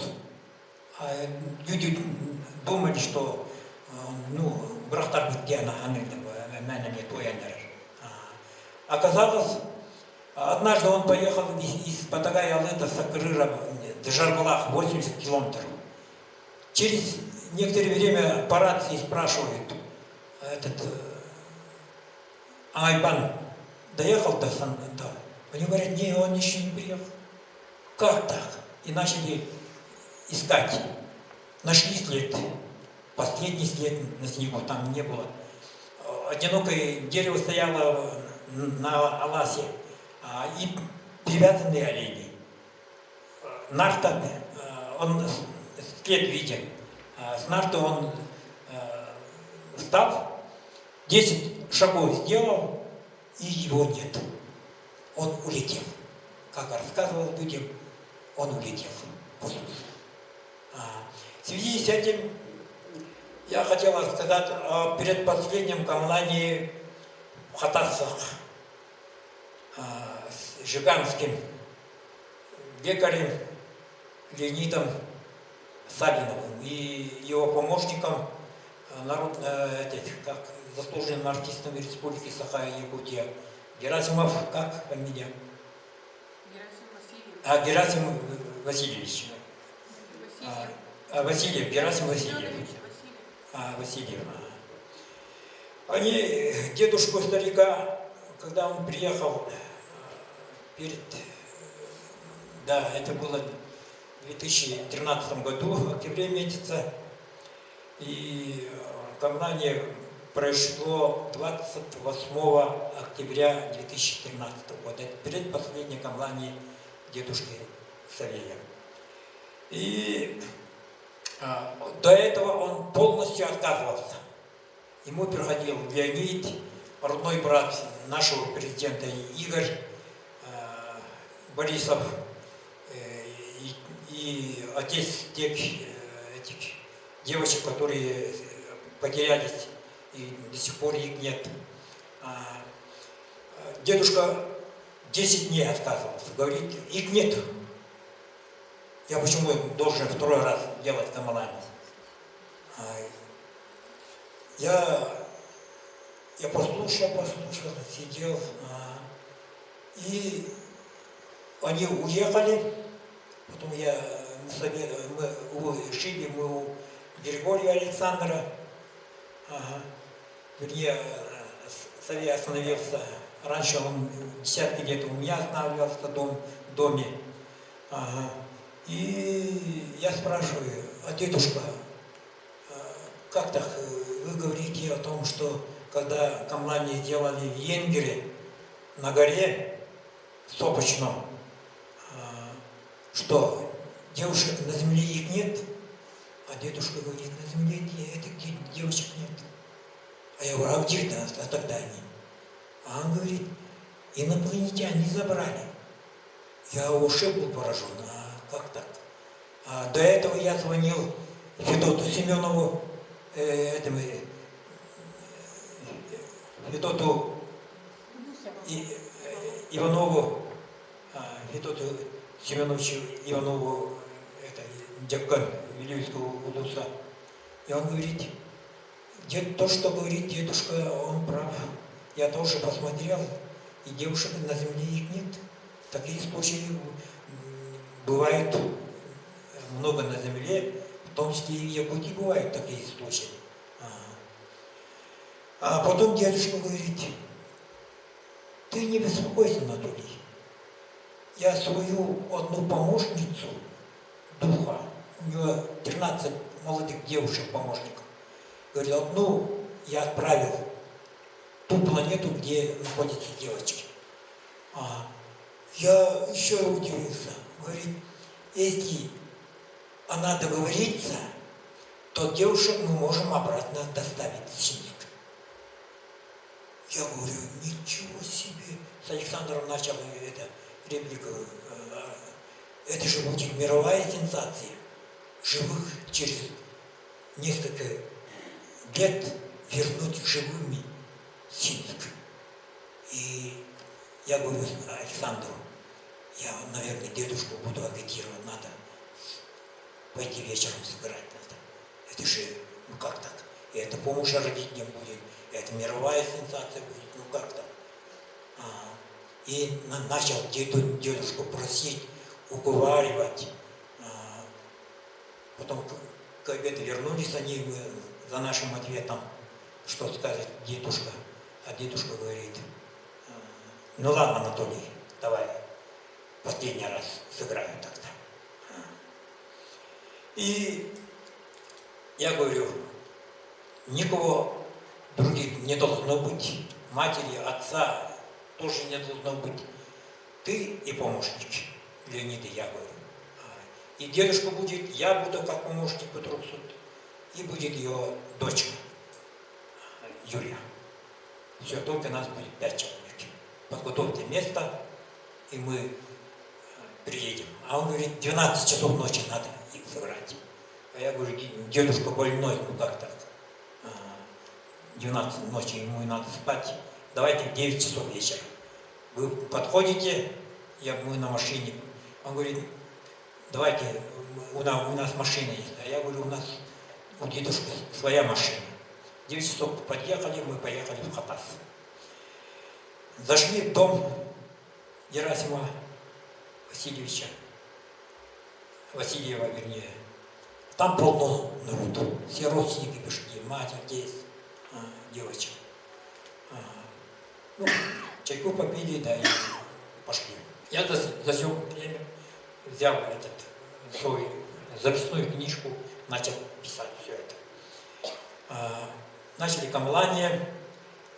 Люди думали, что брахтар Буддиана оказалось, однажды он поехал из Патагая-Алыта, Сакрыра, до Жарбалах, 80 километров. Через некоторое время по рации спрашивают, Айбан доехал до Сан-Антар? Они говорят, нет, он еще не приехал. Как так? И начали искать. Нашли след. Последний след на снегу там не было. Одинокое дерево стояло на Аласе и привязанные олени. Нарта, он след виден. С нарта он встал, 10 шагов сделал, и его нет. Он улетел. Как рассказывал людям, он улетел в космос. В связи с этим я хотел рассказать о предпоследнем камлании в Хатасах с жиганским лекарем Леонидом Савиновым и его помощником, заслуженным артистом Республики Саха-Якутия Герасимов, как фамилия? Герасим Васильевич. Васильев, Герасим Васильев. Васильев. Они, дедушку старика, когда он приехал это было в 2013 году, в октябре месяце, и камлание произошло 28 октября 2013 года. Это предпоследнее камлание дедушки Савелия. И до этого он полностью отказывался. Ему приходил Леонид, родной брат нашего президента Игорь Борисов, и отец этих девочек, которые потерялись, и до сих пор их нет. Дедушка 10 дней отказывался, говорит, их нет. Я почему должен второй раз делать камлание? Я послушал, сидел, и они уехали. Потом мы шили у Григория Александра, вернее, Савелий остановился. Раньше он десятки лет у меня останавливался в доме. И я спрашиваю, дедушка, как так вы говорите о том, что когда камлание сделали в Енгере, на горе Сопочном, что девушек на земле их нет? А дедушка говорит, на земле этих девочек нет. А я говорю, а где тогда они? А он говорит, инопланетяне забрали. Я вообще был поражен, как так? До этого я звонил Федоту Семенову, Федоту Иванову, Федоту Семеновичу Иванову, декан Вилюйского улуса. И он говорит, то, что говорит дедушка, он прав. Я тоже посмотрел, и девушек на земле их нет. Такие случаи бывают много на земле, в том числе и в Якутии бывают такие случаи. А потом дедушка говорит, ты не беспокойся, Анатолий. Я свою одну помощницу, духа, у нее 13 молодых девушек-помощников, говорит, одну я отправил ту планету, где находятся девочки. Я еще удивился. Говорит, если она договорится, то девушек мы можем обратно доставить в Синск. Я говорю, ничего себе. С Александром начал реплику. Это же будет мировая сенсация. Живых через несколько лет вернуть живыми в Синск. И я говорю Александру, я, наверное, дедушку буду агитировать, надо пойти вечером сыграть надо. Это же, ну как так? И это помощь родителям будет, это мировая сенсация будет, ну как так? И начал дедушку просить, уговаривать. Потом к обеду вернулись они за нашим ответом, что скажет дедушка. А дедушка говорит, ну ладно, Анатолий, давай последний раз сыграем тогда. И я говорю, никого других не должно быть, матери, отца тоже не должно быть. Ты и помощники, Леонид и я говорю. И дедушка будет, я буду как помощник по суд, и будет ее дочка, Юлия. Все, только нас будет 5 человек. Подготовьте место, и мы приедем. А он говорит, 12 часов ночи надо их сыграть. А я говорю, дедушка больной, ну как так? 12 ночи, ему и надо спать. Давайте в 9 часов вечера. Вы подходите, мы на машине. Он говорит, давайте, у нас машина есть. А я говорю, у нас у дедушки своя машина. 9 часов подъехали, мы поехали в Хатас. Зашли в дом Герасима Васильева, вернее. Там полно народу. Все родственники пришли, мать, отец, девочек. Ну, чайку попили, да, и пошли. Я за все время взял свою записную книжку, начал писать все это. Начали камлание.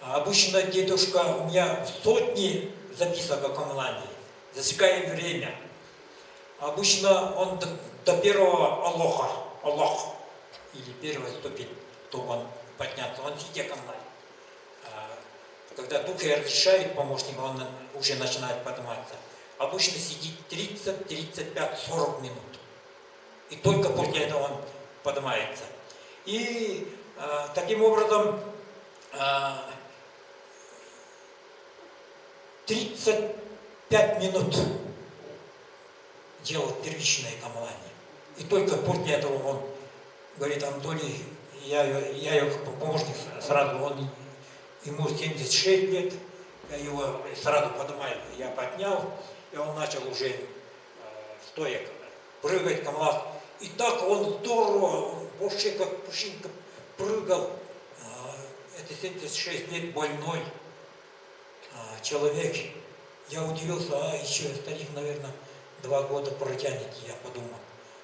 Обычно дедушка у меня сотни записок о камлании, засекая время. Обычно он до первого Аллах, или первой ступени, то он подняться, он сидя камлает. Когда дух разрешает помощника, он уже начинает подниматься. Обычно сидит 30, 35, 40 минут. И только после этого он поднимается. И таким образом 35 минут делал первичное камлание. И только после этого он говорит, Анатолий, я его помощник сразу, ему 76 лет, я его сразу поднимаю, я поднял, и он начал уже стоя прыгать, камлать. И так он здорово, вообще как пушинка прыгал. Это 76 лет больной человек. Я удивился, еще старик, наверное, 2 года протянет, я подумал.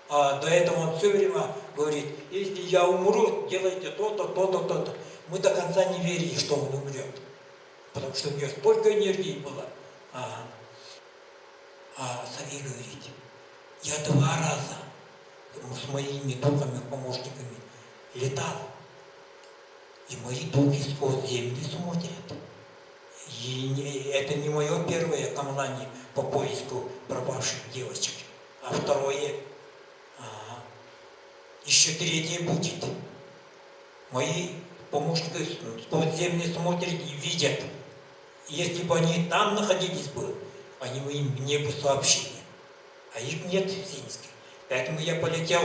А до этого он все время говорит, если я умру, делайте то-то, то-то, то-то. Мы до конца не верили, что он умрет. Потому что у него столько энергии было. А Савий говорит, я 2 раза с моими духами, помощниками летал. И мои духи сквозь землю смотрят. И это не мое первое камлание по поиску пропавших девочек, а второе, еще 3 будет. Мои помощники сквозь землю смотрят и видят. Если бы они там находились бы, они бы мне бы сообщили. А их нет в Синске. Поэтому я полетел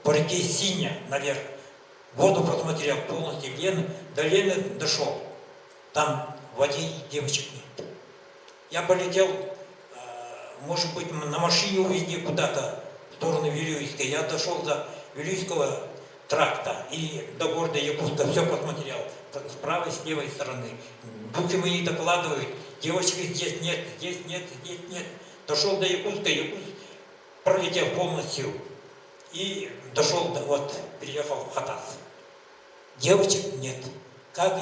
по реке Синя наверх. Воду посмотрел полностью, до Лены дошел. Там в воде девочек нет. Я полетел, может быть, на машине увезли куда-то в сторону Вилюйска. Я дошел до Вилюйского тракта и до города Якутска, все посмотрел. С правой, с левой стороны. Духи мои докладывают, девочек здесь нет, здесь нет, здесь нет. Дошел до Якутска, Якутск пролетел полностью. И дошел, переехал в Хатас. Девочек нет. Как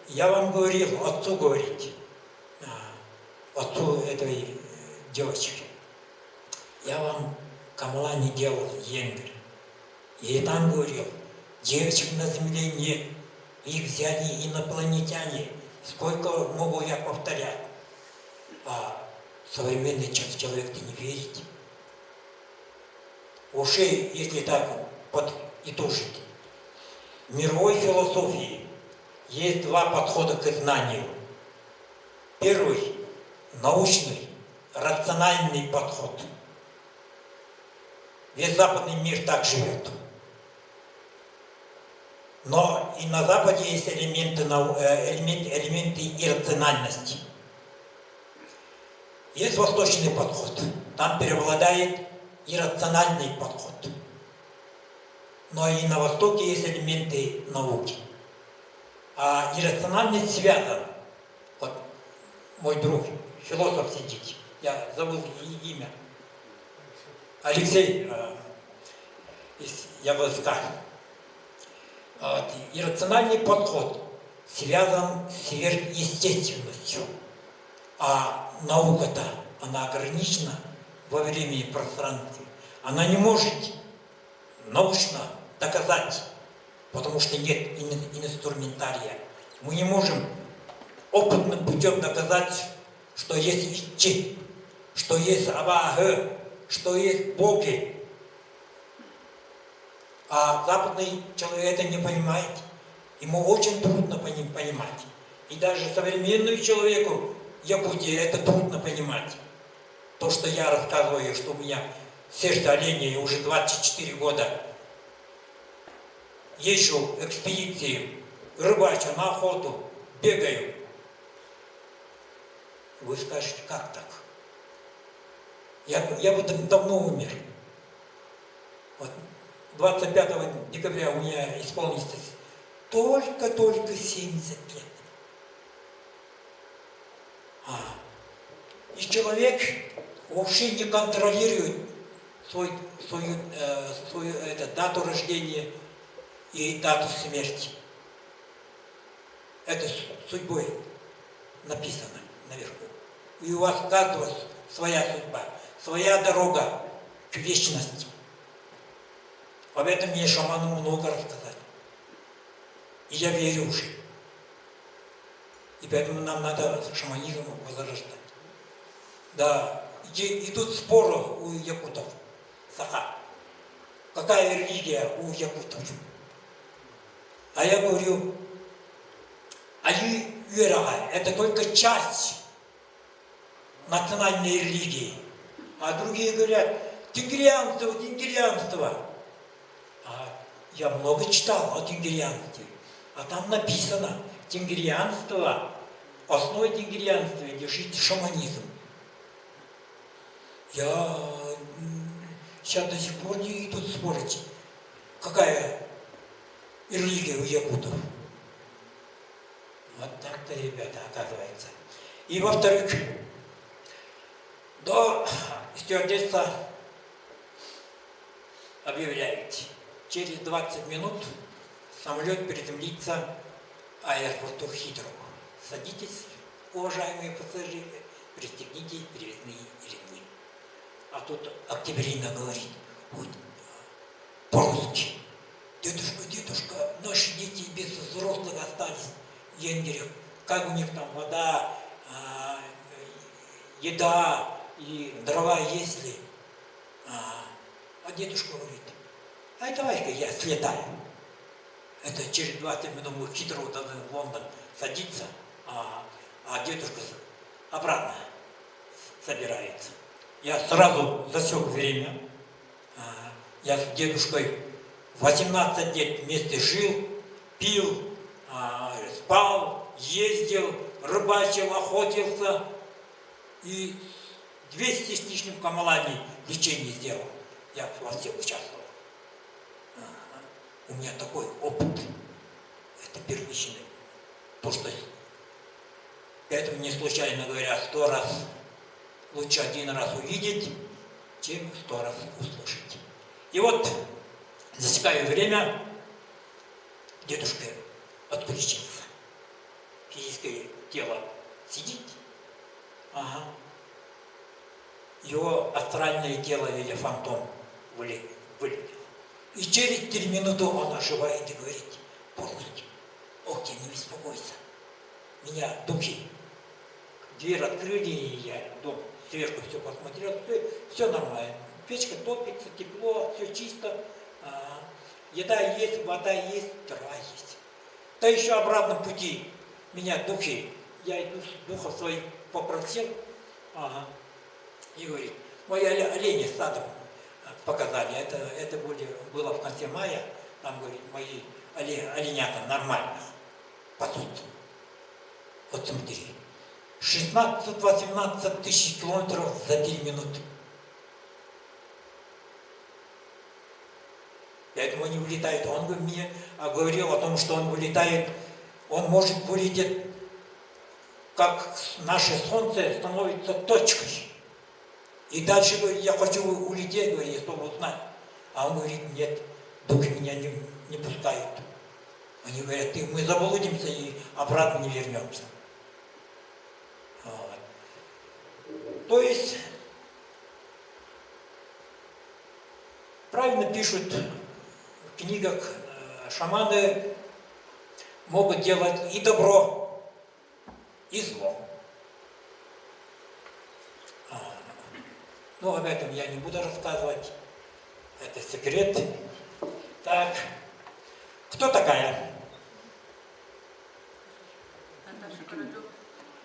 я вам говорил, отцу говорить, отцу этой девочки, я вам камлани делал Енгрь. И там говорил, девочек на земле нет, их взяли инопланетяне. Сколько могу я повторять? А современный человек-то не верит. Уже, если так подытожить, в мировой философии есть 2 подхода к знанию. Первый – научный, рациональный подход. Весь западный мир так живет. Но и на Западе есть элементы иррациональности. Есть восточный подход. Там преобладает иррациональный подход. Но и на Востоке есть элементы науки. А иррациональность связана. Вот мой друг, философ сидит, я забыл имя. Алексей из Яблонска. Иррациональный подход связан с сверхъестественностью. А наука-то, она ограничена во времени и пространстве. Она не может научно доказать, потому что нет инструментария. Мы не можем опытным путем доказать, что есть Ичи, что есть Абагэ, что есть боги. А западный человек это не понимает. Ему очень трудно понимать. И даже современному человеку Якутии это трудно понимать. То, что я рассказываю, что у меня сердце оленя, и уже 24 года езжу экспедиции, рыбачу, на охоту, бегаю. Вы скажете, как так? Я бы давно умер. Вот 25 декабря у меня исполнится только 70 лет. И человек вообще не контролирует свою дату рождения и дату смерти. Это судьбой написано наверху. И у вас каждого своя судьба, своя дорога к вечности. Об этом мне шаману много рассказали. И я верю уже. И поэтому нам надо шаманизм возрождать. Да, идут споры у якутов. Саха. Какая религия у якутов? А я говорю, Аюэра – это только часть национальной религии. А другие говорят, тенгрианство. А я много читал о тенгрианстве. А там написано, тенгрианство, основой тенгрианства лежит шаманизм. Я сейчас до сих пор не идут спорить, какая религия у якутов. Вот так-то, ребята, оказывается. И во-вторых, до стюардесса объявляет, через 20 минут самолет приземлится в аэропорту Хитроу. Садитесь, уважаемые пассажиры, пристегните перевесные ремни. А тут Октябрина говорит, вот, по-русски, дедушка, наши дети без взрослых остались в Енгерях. Как у них там вода, еда и дрова есть ли? А дедушка говорит, давай-ка я слетаю. Это через 20 минут мы Хитроу должны в Лондон садиться, а дедушка обратно собирается. Я сразу засек время. Я с дедушкой 18 лет вместе жил, пил, спал, ездил, рыбачил, охотился. И 200 с лишним камалани лечения сделал. Я во всем участвовал. У меня такой опыт. Это первичный. То, что поэтому не случайно говорят, 100 раз лучше 1 раз увидеть, чем 100 раз услышать. И вот, засекая время, дедушка отключился. Физическое тело сидит, его астральное тело или фантом вылетел. И через 3 минуты он оживает и говорит по-русски, ох, ты не беспокойся, меня духи. Дверь открыли, и я дом сверху все посмотрел, все нормально. Печка топится, тепло, все чисто. Еда есть, вода есть, дрова есть. Да еще обратном пути меня духи, я иду духов своих попросил, и говорит, мои олени стадом показали, это было в конце мая, там, говорит, мои оленята нормально пасут. Вот смотри, 16-18 тысяч километров за 3 минуты. Поэтому не улетает. Он мне говорил о том, что он вылетает, он может вылететь, как наше солнце становится точкой. И дальше говорит, я хочу улететь, говорит, чтобы узнать. А он говорит, нет, духи меня не пускают. Они говорят, мы заблудимся и обратно не вернемся. Вот. То есть, правильно пишут в книгах, шаманы могут делать и добро, и зло. Но об этом я не буду рассказывать. Это секрет. Так. Кто такая?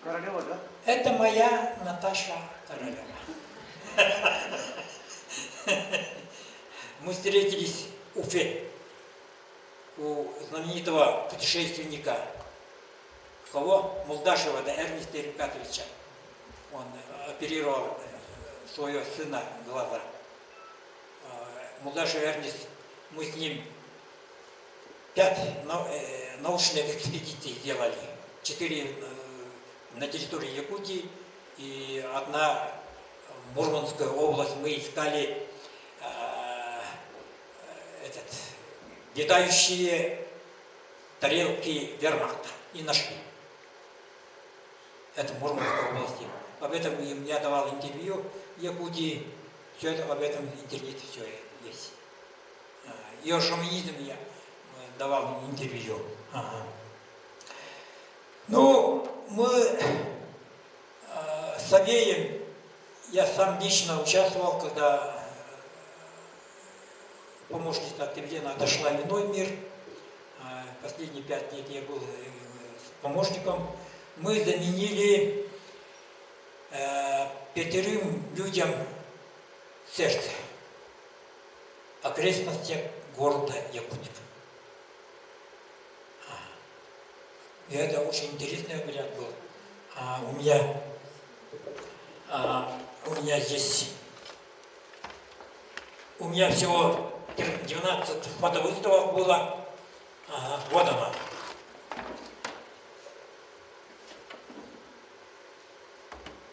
Королева, да? Это моя Наташа Королева. Мы встретились в Уфе у знаменитого путешественника кого? Молдашева, да, Эрнеста Рифкатовича. Он оперировал своего сына глаза. Молдашев Эрнест, мы с ним 5 научных экспедиций сделали. 4 на территории Якутии и 1 Мурманская область. Мы искали летающие тарелки вермахта и нашли. Это в Мурманской области. Об этом я давал интервью в Якутии. Все это об этом в интернете все есть. И о шаманизме я давал интервью. Ага. Ну, мы с Авеем, я сам лично участвовал, когда помощница Октябрина отошла в иной мир. Последние 5 лет я был помощником. Мы заменили 5 людям сердце в окрестностях города Якутска. И это очень интересный обряд был. У меня здесь, у меня всего 12 фотовыставок было. Вот она.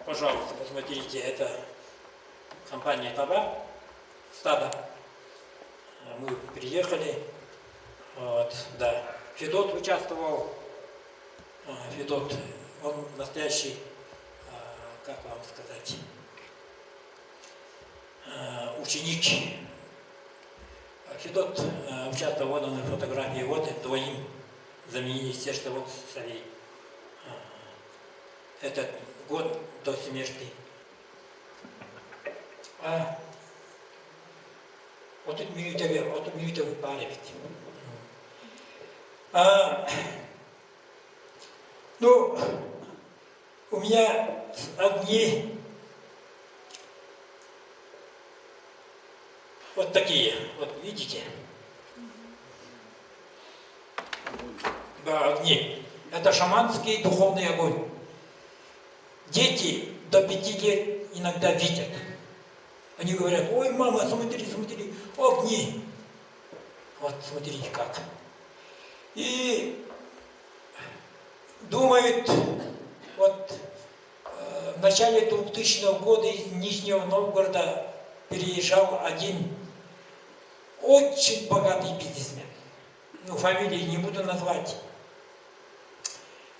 Пожалуйста, посмотрите, это компания Таба, стадо. Мы приехали, вот, да. Федот участвовал. Федот, он настоящий, как вам сказать, ученик. Федот участвовал, вот он на фотографии, вот это 2 заменили сердце, вот Савей. Это год до смерти. Вот тут минутовый память. Ну, у меня огни вот такие, вот видите? Да, огни. Это шаманский духовный огонь. Дети до 5 лет иногда видят. Они говорят: ой, мама, смотри, смотри, огни. Вот, смотрите как. И думают, вот в начале 2000 года из Нижнего Новгорода переезжал один очень богатый бизнесмен. Ну, фамилии не буду назвать.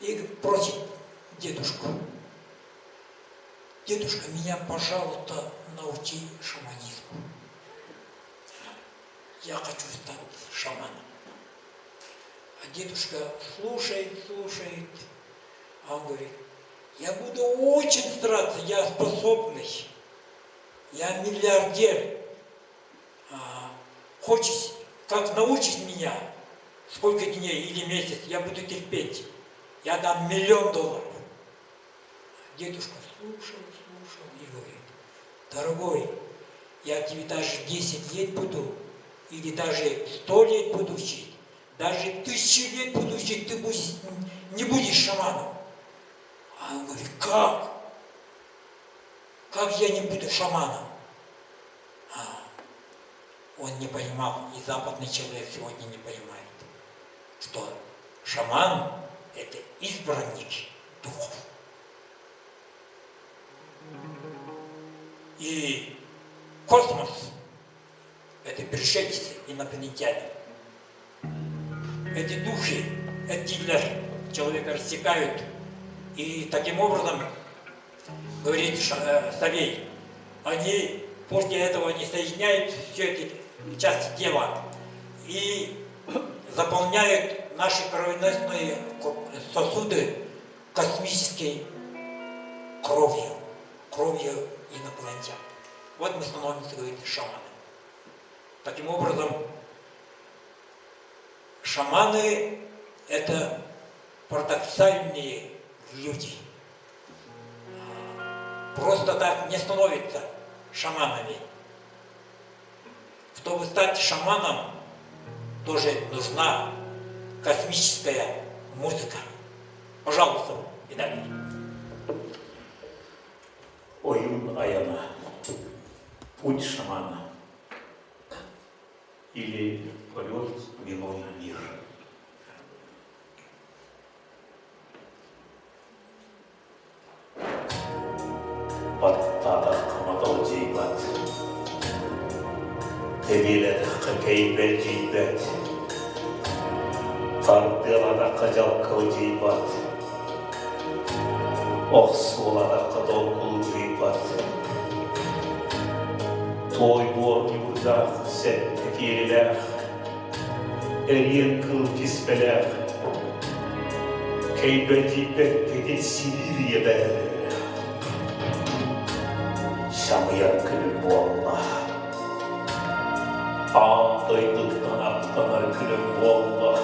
И просит дедушку: дедушка, меня, пожалуйста, научи шаманизму. Я хочу стать шаманом. А дедушка слушает, а он говорит: я буду очень стараться, я способный, я миллиардер. Хочешь, как научишь меня, сколько дней или месяц, я буду терпеть. Я дам $1 000 000. Дедушка слушал и говорит: дорогой, я тебе даже 10 лет буду, или даже 100 лет буду учить, даже 1000 лет буду учить, ты не будешь шаманом. А он говорит: как? Как я не буду шаманом? Он не понимал, и западный человек сегодня не понимает, что шаман – это избранник духов. И космос – это пришельцы, инопланетяне. Эти духи, эти для человека рассекают. И таким образом, говорит Савей, они после этого не соединяют все эти части тела и заполняют наши кровеносные сосуды космической кровью инопланетян. Вот мы становимся, говорит, шаманы. Таким образом, шаманы – это парадоксальные люди. Просто так не становятся шаманами. Чтобы стать шаманом, тоже нужна космическая музыка. Пожалуйста, Виталий. Oyun ayana, путь шамана или полет в иной мир. Batta'da kamadı cibat, tebilede keybel cibet, Tardilada kacal kıl cibat, Oksulada kadol kul cibat, Toy bor yurda sen tekiriler, Eriyen kıl kisbeler, Keybel cibet petit Sibirye'de, Şamıyan külüm bu Allah. Ağdaydıktan aktanar külüm bu Allah.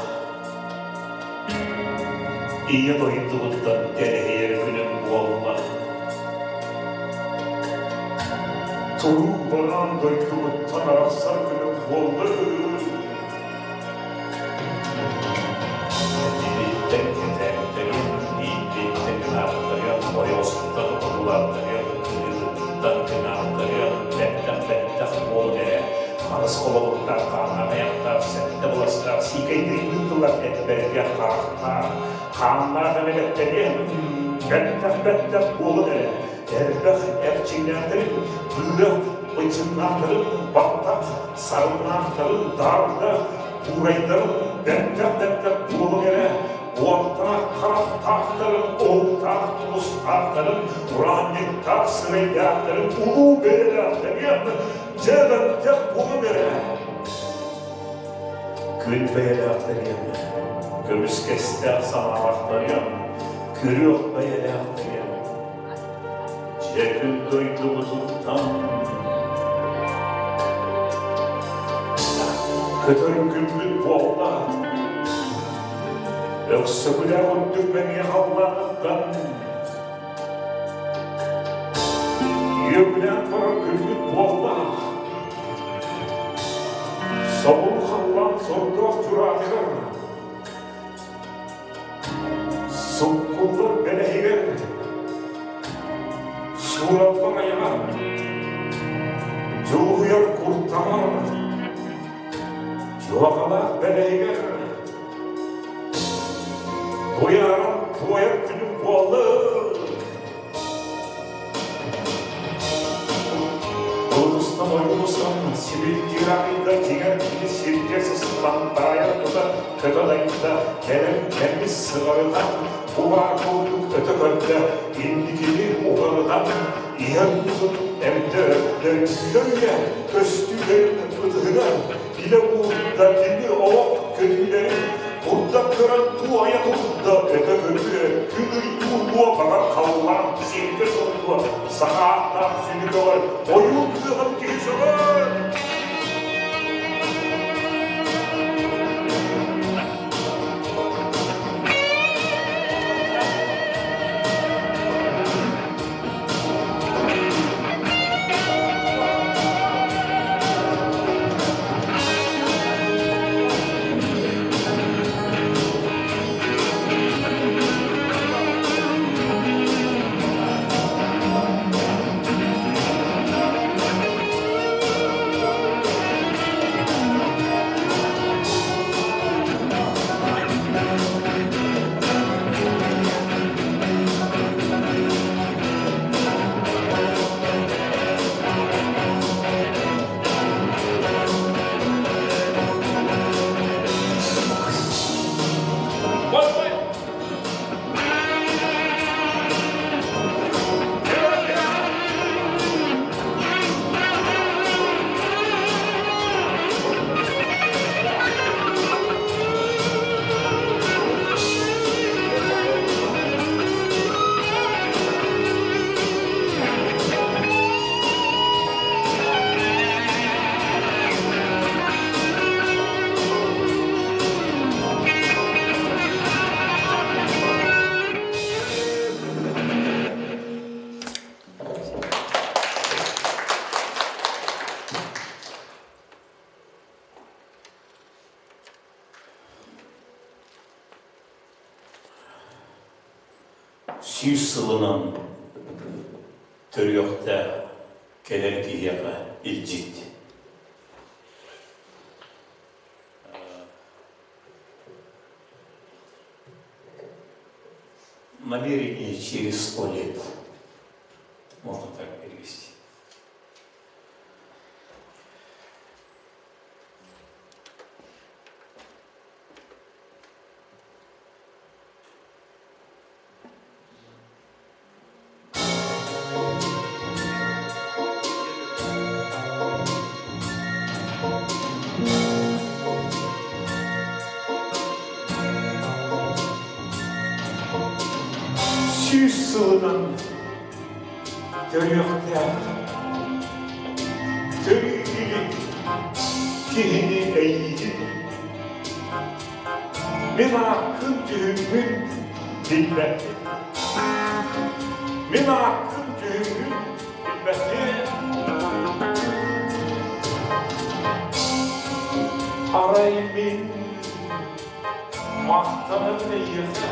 İyi doyduğundan derehir külüm bu Allah. Tuğbanan doyduğundan aksar külüm bu Allah. İlikten ketenlerim, iyilikten arttırıyorum, boyosundan kurulandırıyorum. Harus koloklar kanlamayaklar, sette bulaşlar, sikeyde yuttular etberge kalklar. Kanlarda melekleri, bettah bolu ere, erbek erçinlerdirin, bürek bıçınlardirin, baktak sarınlardirin, darda, buraydirin, bettah bolu ere, orta karaf tahtların, ortak mustakların, Uranlıklar sırayakların, ulu beylerlerin, cebette bunu vere. Gül beylerlerin, gömüş kester sanarakların, kürüyor beylerlerin, cebül duyduğundan. Kötürüm gümbül boğla, Öksübüler öttük beni Allah'tan. Yöbülen para güllük boğla. Sabul hallan sorduğu cüratır. Sukkuldur belehir. Suratlar ayağa. Cuhuyar kurtamar. Cuvakalar belehir. Doyaram, doyar günüm boğalı. Kılıçtan oynuyorsan, sivil tiranında, ciğer gibi sirkesiz sırtlarında, kıkalayında, kendi sığarıdan, duvar koyduk ötekörde, indi gibi oğarıdan, İyanımızın evde öplerinde, köstülerin ötüğüne, bile uğurda dili oğuk kötülerin, burada gören duaya durda ötekörde, günü yurduğa bana kallan, sirke sonunda, saatler sürüyor, oyundığım geçiyor. сүйіс сылынан түріоқта келер кияға илжит. Намерение через 100 лет. Можно так перевести. Сүйіс сылынан түріоқта түрігілік кені әйді. Мен ақын түйімін білмәді. Мен ақын түйімін білмәді. Арай мен мақтанып әйеқі.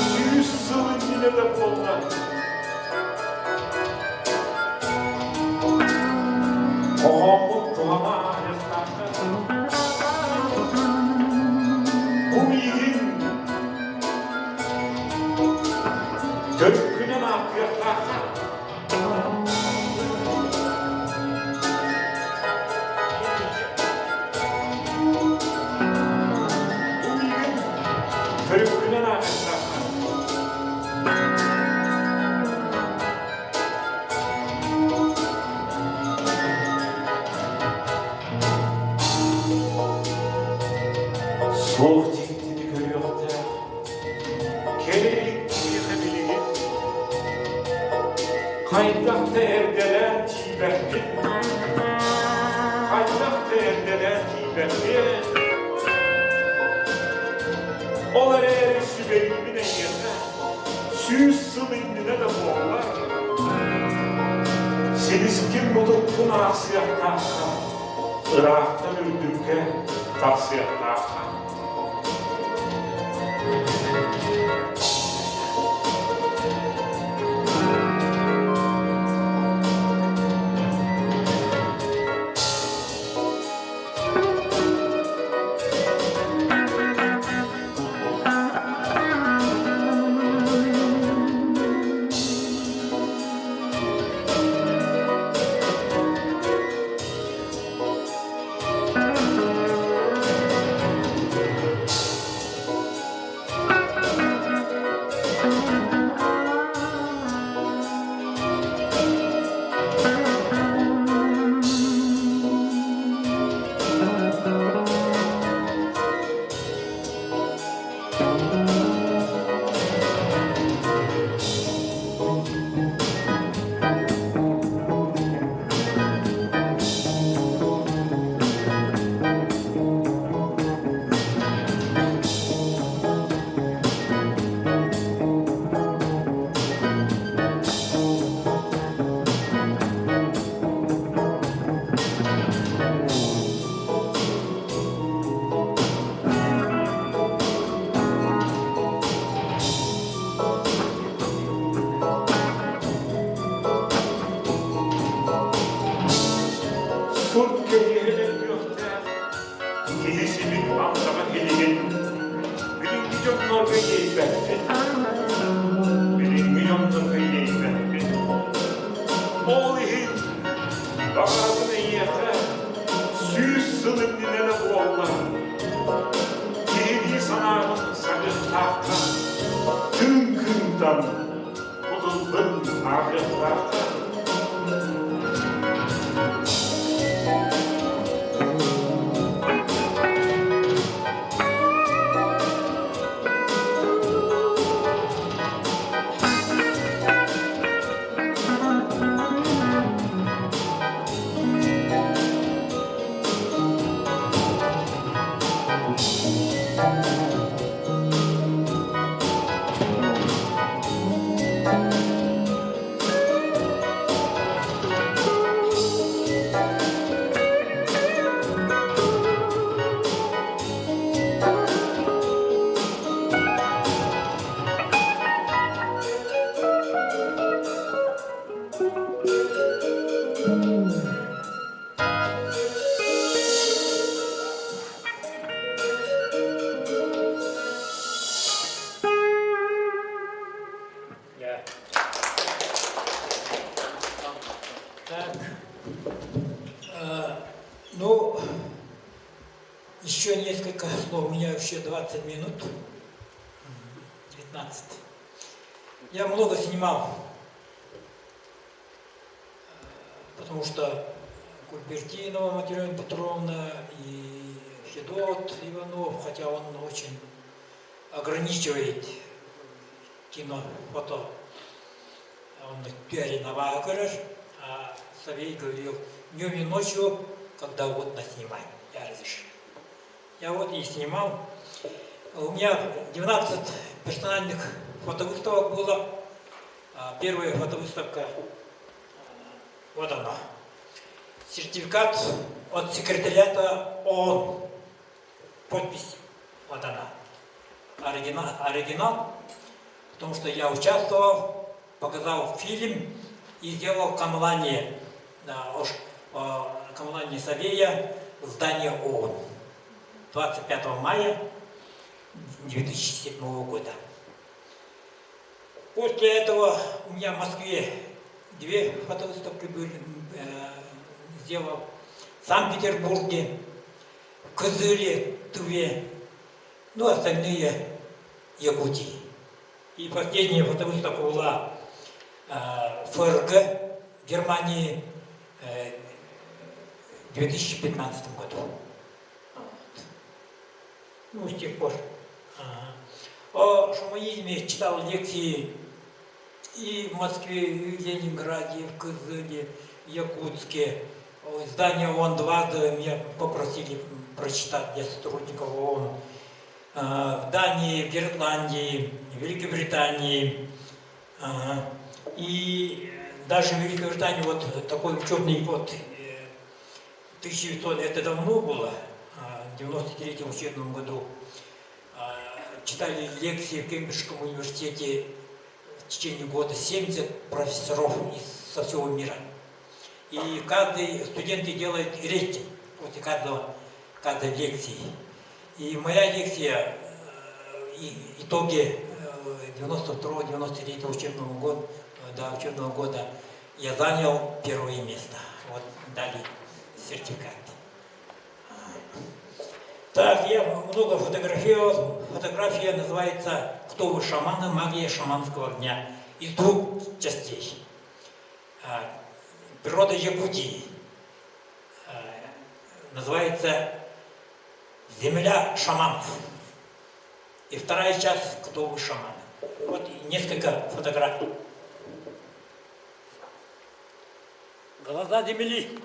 Сүйіс сылын мені де болған. Қоғамын туғана аяқтағы. Бұл егін түркінен ақияқтағы. Түркінен ақияқтағы. Соқ тектені көріоқта келелік күйеқі білеген. Қайдақты әрделер тейбәкпен. Қайдақты әрделер тейбәкпен. Олар әрі сүбейімін әйеқі. Сүйіс сылыңнына да болар. Селіскен бұдықтың ақсияқтаққа. Ырақтан өндірге тақсияқтаққа. Сұрт келгелер өқті, кезесімік аңсаға келеген. Білінгі жонларға ейбәтпен. Білінгі жонларға ейбәтпен. Ол ең бағардың әйеқі, сүйіс сылыңнен болар. Кейді санағын сағыз таққа, түн күндан ұтылдың ағыз таққа. Еще несколько слов. У меня вообще 20 минут. 19. Я много снимал, потому что Кульбертинова Материна Петровна и Федот Иванов, хотя он очень ограничивает кинофото, он пиариновал, а Савей говорил, днем и ночью, когда угодно снимай, я разрешил. Я вот и снимал. У меня 12 персональных фотовыставок было. Первая фотовыставка, вот она. Сертификат от секретариата ООН. Подпись, вот она. Оригинал, потому что я участвовал, показал фильм и сделал камлание, камлание Савея в здании ООН. 25 мая 2007 года. После этого у меня в Москве 2 фотовыставки были, сделал. В Санкт-Петербурге, в Кызыле, Туве, ну остальные Якутии. И последняя фотовыставка была в ФРГ, Германии, в 2015 году. Ну, с тех пор. О шуманизме читал лекции и в Москве, и в Ленинграде, и в Кызыле, в Якутске. Издание ООН дважды меня попросили прочитать для сотрудников ООН. В Дании, в Ирландии, в Великобритании. И даже в Великобритании вот такой учебный год 1900, это давно было, в 93-м учебном году. Читали лекции в Кембриджском университете в течение года 70 профессоров со всего мира. И каждый студент делает рейтинг после каждой лекции. И моя лекция, итоги 92-93 учебного года, я занял первое место. Вот дали сертификат. Так, я много фотографировал. Фотография называется «Кто вы, шаманы? Магия шаманского дня». Из 2 частей. Природа Якутии. Называется «Земля шаманов». И вторая часть «Кто вы, шаманы?». Вот несколько фотографий. Глаза земли.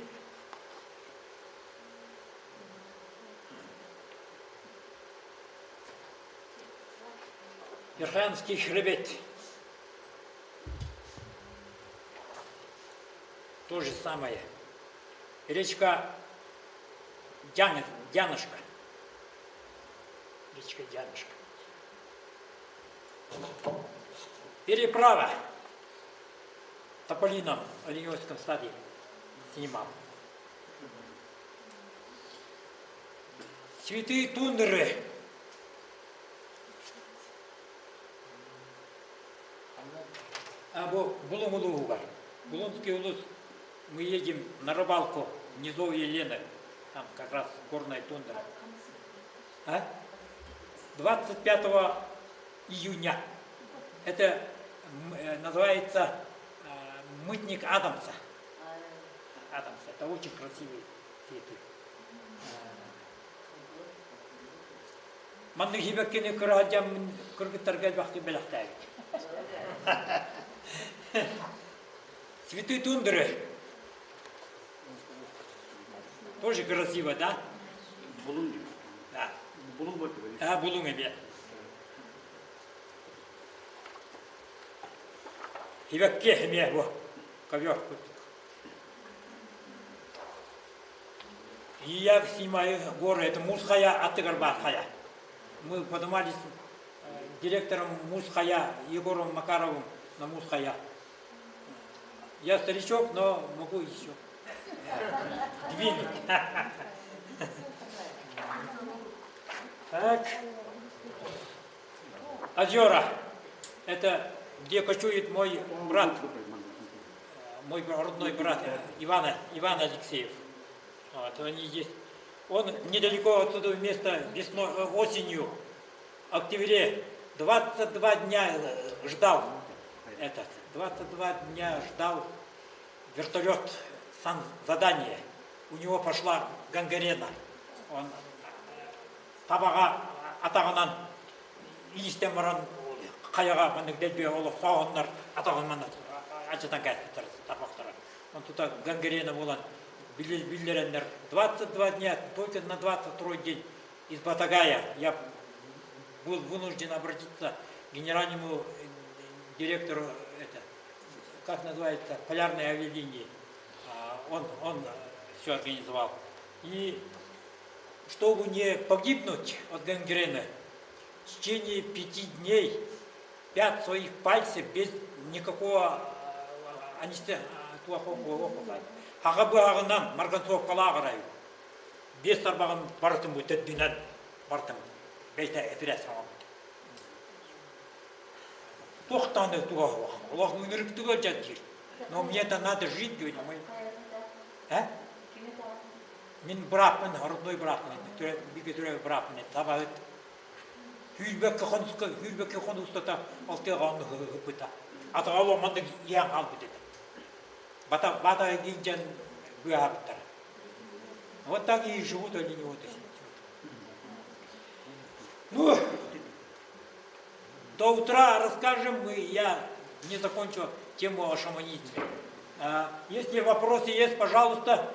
Верханский хребет. То же самое. Речка Дянушка. Речка Дянушка. Переправа. Тополином в Оленевском стадии снимал. Цветы тундры. Булум-Улугар. Булунский улус. Мы едем на рыбалку в низовье Лены. Там как раз горная тундра. 25 июня. Это называется мытник Адамса. Это очень красивые цветы. Маннахибаккене кыраджам кыргыттарга бахты белахтайт. Цветы тундры. Тоже красиво, да? Булунги. Да. Булунги. Булунги. Хибакке хме во ковер. И я снимаю горы. Это Мусхая, Аттыгарбатхая. Мы поднимались директором Мусхая Егором Макаровым на Мусхая. Я старичок, но могу еще двинуть. Так. Озера. Это где кочует мой брат, мой родной брат Иван Алексеев. Вот, они здесь Он недалеко отсюда место весной, осенью, в октябре, 22 дня ждал этот, 22 дня ждал вертолет задание. У него пошла гангрена. Он табаға атағынан иістен баран қаяға мәнігдел олы фауынлар атағынан ачыдан кәспеттер табақтары. Он тута гангрена болан билерендер. 22 дня, только на 22 день из Батагая я был вынужден обратиться к генеральному директору, это, как называется, полярной авиалинии. Он все организовал. И чтобы не погибнуть от гангрены, в течение 5 дней 5 своих пальцев без никакого анестезии, Хағабы ағынан Марганцов қала ағырайы. 5 тарбағын бартым өтеді дүйнен бартым. Бейті операция ғамды. Тоқтаны туға оқ. Олақ өнірікті көл жат жер. Но мне-то надо жить, говорю. Мен брақпын, родной брақпын. Биге түрегі брақпын. Таба өт. Хүйірбекке қонды ұстата алтыға ғамды ғыпыта. Атыға олманды ең қалды деді. Бата гинджан бюабтар. Вот так и живут они не вот. Ну, до утра расскажем, я не закончу тему о шаманизме. Если вопросы есть, пожалуйста.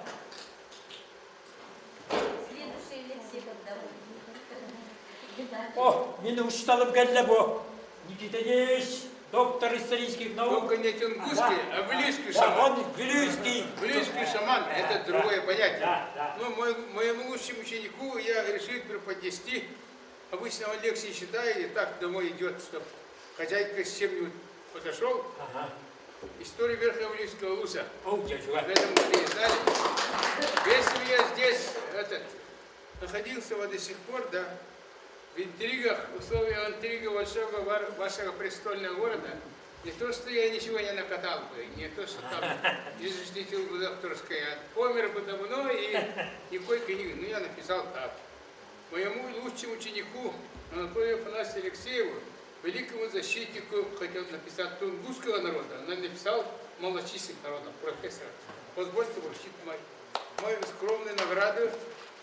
Следующая лекция когда будет? О, меня учиталым Галлабо. Никита Ильич. Доктор исторических наук. Только не тюнгусский, а близкий шаман. Он близкий. Близкий шаман – это другое понятие. Да. Но моему лучшему ученику я решил преподнести. Обычно он лекции читает и так домой идет, чтобы хозяйка с чем-нибудь подошел. Ага. История Верховлийского Луса. О, В этом году знали. Если бы я здесь находился до сих пор, да, в интригах, условиях интриги большого вашего престольного города, не то, что я ничего не накатал бы, не то, что там не защитил бы докторское, помер бы давно и никакой книги. Ну, я написал так. Моему лучшему ученику Анатолию Афанасию Алексееву, великому защитнику, хотел написать тунгусского народа, но написал малочисленных народов, профессора. Позвольте вручить мою скромную награду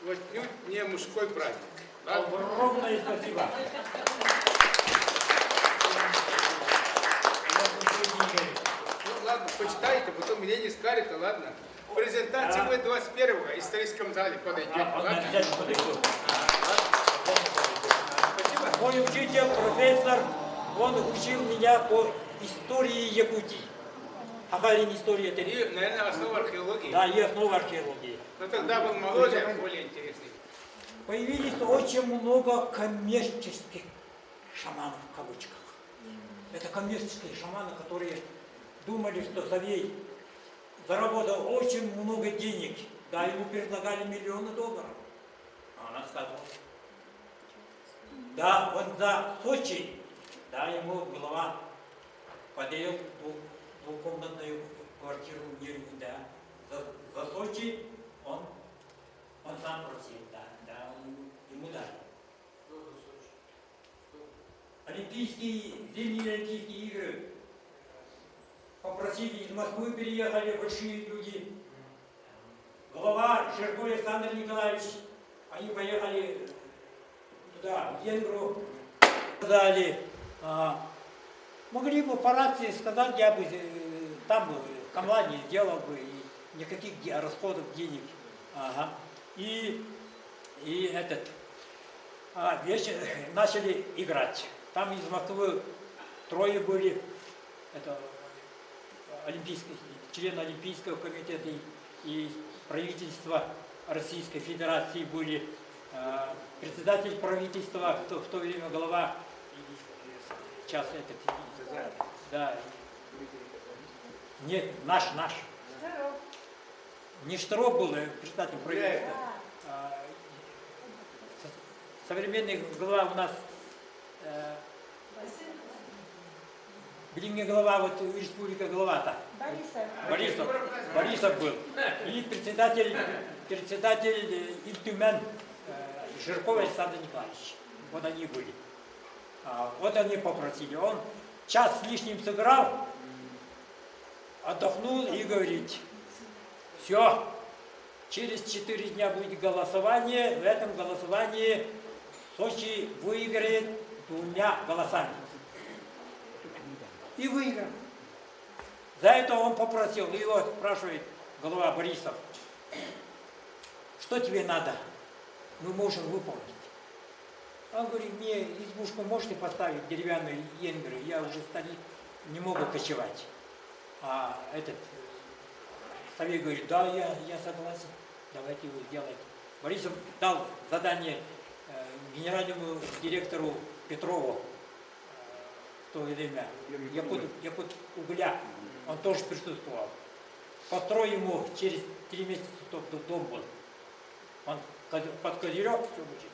в отнюдь не мужской праздник. Огромное спасибо. Ну ладно, почитайте, потом мне не скажете, ладно. Презентация будет 21-го в историческом зале, подойдете. Ладно? Спасибо. Мой учитель, профессор, он учил меня по истории Якутии. Агарин история это. И, наверное, основа археологии. Да, и основа археологии. Но тогда был моложе, более интересный. Появились очень много коммерческих шаманов в кавычках. Это коммерческие шаманы, которые думали, что Савей заработал очень много денег. Да, ему предлагали $миллионы. А он отказывался. Да, он за Сочи, да, ему глава подарил двухкомнатную квартиру в Нерве, да. За Сочи он сам просил, да, ему дали. Зимние Олимпийские игры попросили, из Москвы переехали большие люди. Глава Шеркуль Александр Николаевич, они поехали туда, в Венгру, сказали, могли бы по рации сказать, я бы там камлани сделал бы, и никаких расходов денег. Ага. И вечер начали играть. Там из Москвы 3 были, это члены Олимпийского комитета и правительства Российской Федерации были, председатель правительства, в то время глава, сейчас этот, да, нет, наш. Не Штыров был председатель правительства. Современный глава у нас, блин, глава, вот республика глава-то. Борисов был. И председатель председатель Ильтюмен Жирков Александр Николаевич. Вот они были. Вот они попросили. Он час с лишним сыграл, отдохнул и говорит: все, через 4 дня будет голосование, в этом голосовании Сочи выиграет 2 голосами. И выиграл. За это он попросил, и его спрашивает глава Борисов: что тебе надо? Мы можем выполнить. Он говорит: мне избушку можете поставить, деревянные енгры, я уже старик, не могу кочевать. А этот Савелий говорит: да, я согласен, давайте его сделать. Борисов дал задание генеральному директору Петрову в то время, Якут угля, он тоже присутствовал. Построй ему через 3 месяца дом был. Он под козырек все будет.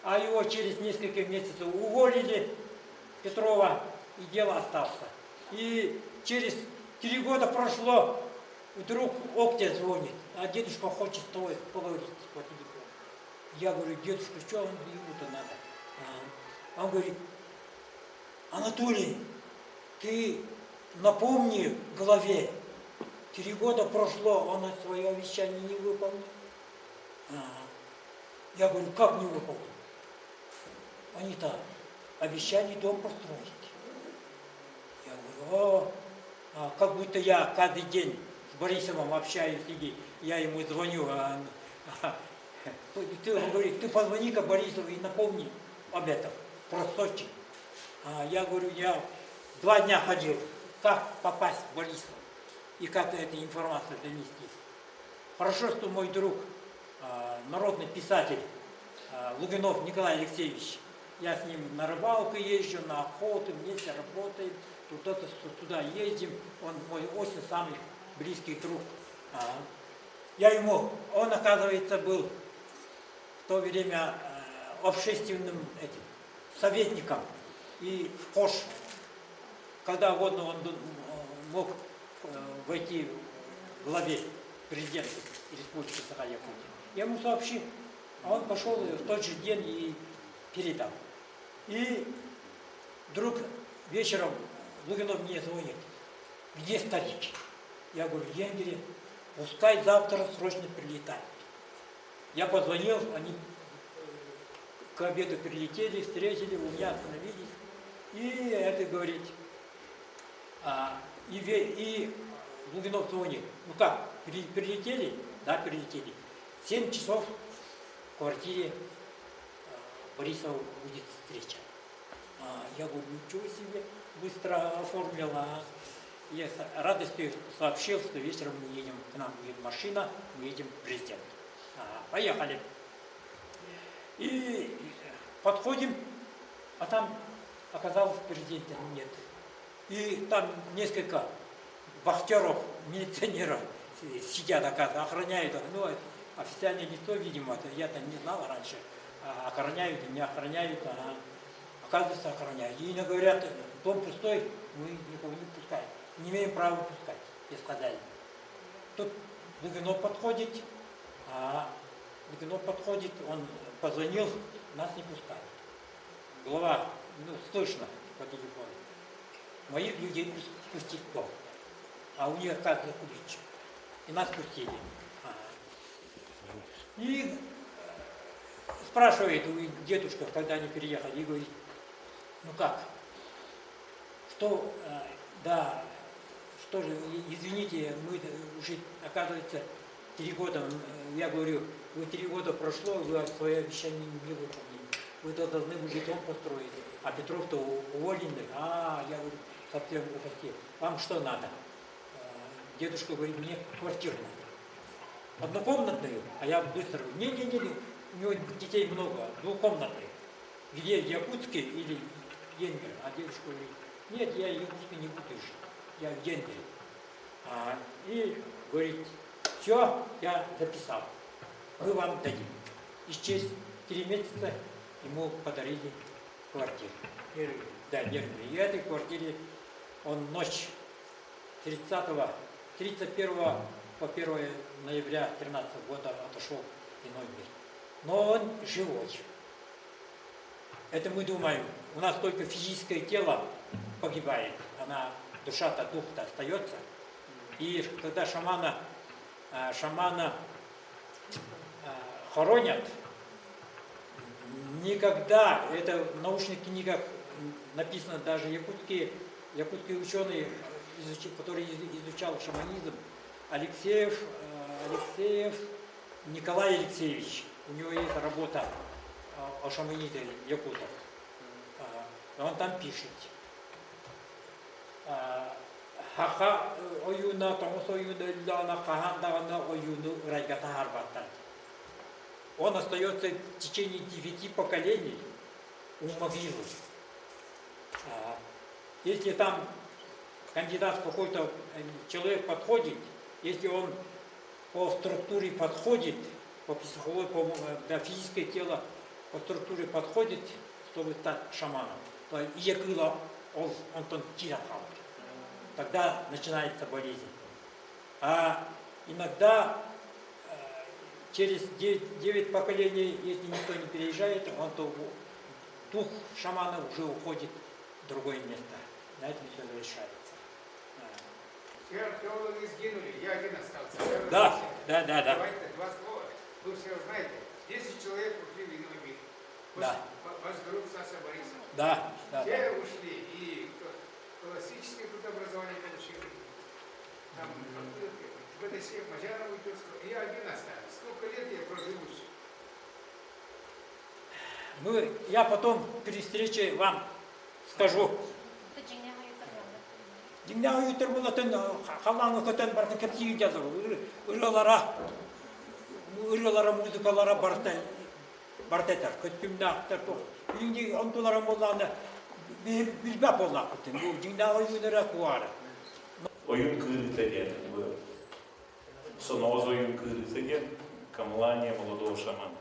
А его через несколько месяцев уволили, Петрова, и дело осталось. И через 3 года прошло, вдруг Октя звонит: а дедушка хочет с тобой поговорить по телефону. Я говорю: дедушка, что ему-то надо? Он говорит: Анатолий, ты напомни главе, 3 года прошло, он свое обещание не выполнил. Я говорю: как не выполнил? Они-то обещали дом построить. Я говорю: как будто я каждый день с Борисовым общаюсь, и я ему звоню. Он говорит: ты позвони-ка Борисову и напомни об этом, про Сочи. Я говорю: я 2 дня ходил, как попасть к Борисову и как эту информацию донести. Хорошо, что мой друг, народный писатель Лугинов Николай Алексеевич, я с ним на рыбалку езжу, на охоту, вместе работаем, туда ездим, он мой очень самый близкий друг. Он, оказывается, был в то время общественным советником и в КОШ, когда он мог войти в главе президента Республики Саха-Якутия. Я ему сообщил, а он пошел в тот же день и передал. И вдруг вечером Лугинов мне звонит: где старик? Я говорю: Енгере, пускай завтра срочно прилетает. Я позвонил, они к обеду прилетели, встретили, у меня остановились. И это говорит, и Лугинов звонит: ну как, прилетели? Да, прилетели. 7 часов в квартире Борисова будет встреча. Я говорю: ничего себе, быстро оформила. Я с радостью сообщил, что вечером мы едем, к нам будет машина, мы едем к президенту. Поехали. И подходим, а там оказалось, президента нет. И там несколько вахтеров, милиционеров сидят, оказывается, охраняют. Ну, официальное лицо, видимо, я-то не знал раньше, охраняют, не охраняют, оказывается, охраняют. И говорят: дом пустой, мы никого не пускаем, не имеем права пускать, и сказали. Тут Лугинов подходит, он позвонил, нас не пускают. Глава, слышно по телефону: моих людей пустить в дом, а у них как закурить. И нас пустили. И спрашивает дедушка, когда они переехали, и говорит: ну как? Что, да, что же, извините, мы уже, оказывается, 3 года, я говорю: вы 3 года прошло, вы свое обещание не выполнили. Вы должны были дом построить, а Петров-то уволенный. Я говорю: совсем упаси. Вам что надо? Дедушка говорит: мне квартиру надо. Однокомнатную, а я быстро говорю: не, у него детей много, 2-комнатные. Где, Якутске или Енгере? А дедушка говорит: нет, я Якутске не буду жить, я в Енгере. И говорит: все, я записал, мы вам дадим. И через 3 месяца ему подарили квартиру. Да, и этой квартире он ночь 31 по 1 ноября 13 года отошел в иной мир. Но он живой. Это мы думаем, у нас только физическое тело погибает, душа-то, дух-то остается. И когда шамана хоронят, никогда, это в научных книгах написано, даже якутские ученые, который изучал шаманизм, Алексеев Николай Алексеевич, у него есть работа о шаманизме якутов. Он там пишет. Хаха оюна томос оюна ляна кахандавана оюну райгата арбатан. Он остается в течение 9 поколений у могилы. Если там кандидат какой-то человек подходит, если он по структуре подходит, по психологии, для физическое тело по структуре подходит, чтобы стать шаманом, то он тирахал. Тогда начинается болезнь. А иногда через 9 поколений, если никто не переезжает, то дух шамана уже уходит в другое место. На этом все решается. Все археологи сгинули, я один остался. Да. Давайте 2 слова. Вы все знаете, 10 человек ушли в иной мир. Да. Ваш друг Саша Борисов. Да. Все ушли, и классическое тут образование получили. Там в ВДС, Мажаров, я один остался. Сколько лет я проживу? Я потом при встрече вам скажу. Димня ютер булатын халаны көтен бартын кепсиге жазыр. Ырылара музыкалара бартетер. Көтпимне актар то. Билинги антулара молланы билбеп боллак бутын. Бу димня ютера куара. Oyun kırıtı bu. Sonoz oyun kırыты камлания молодого шамана.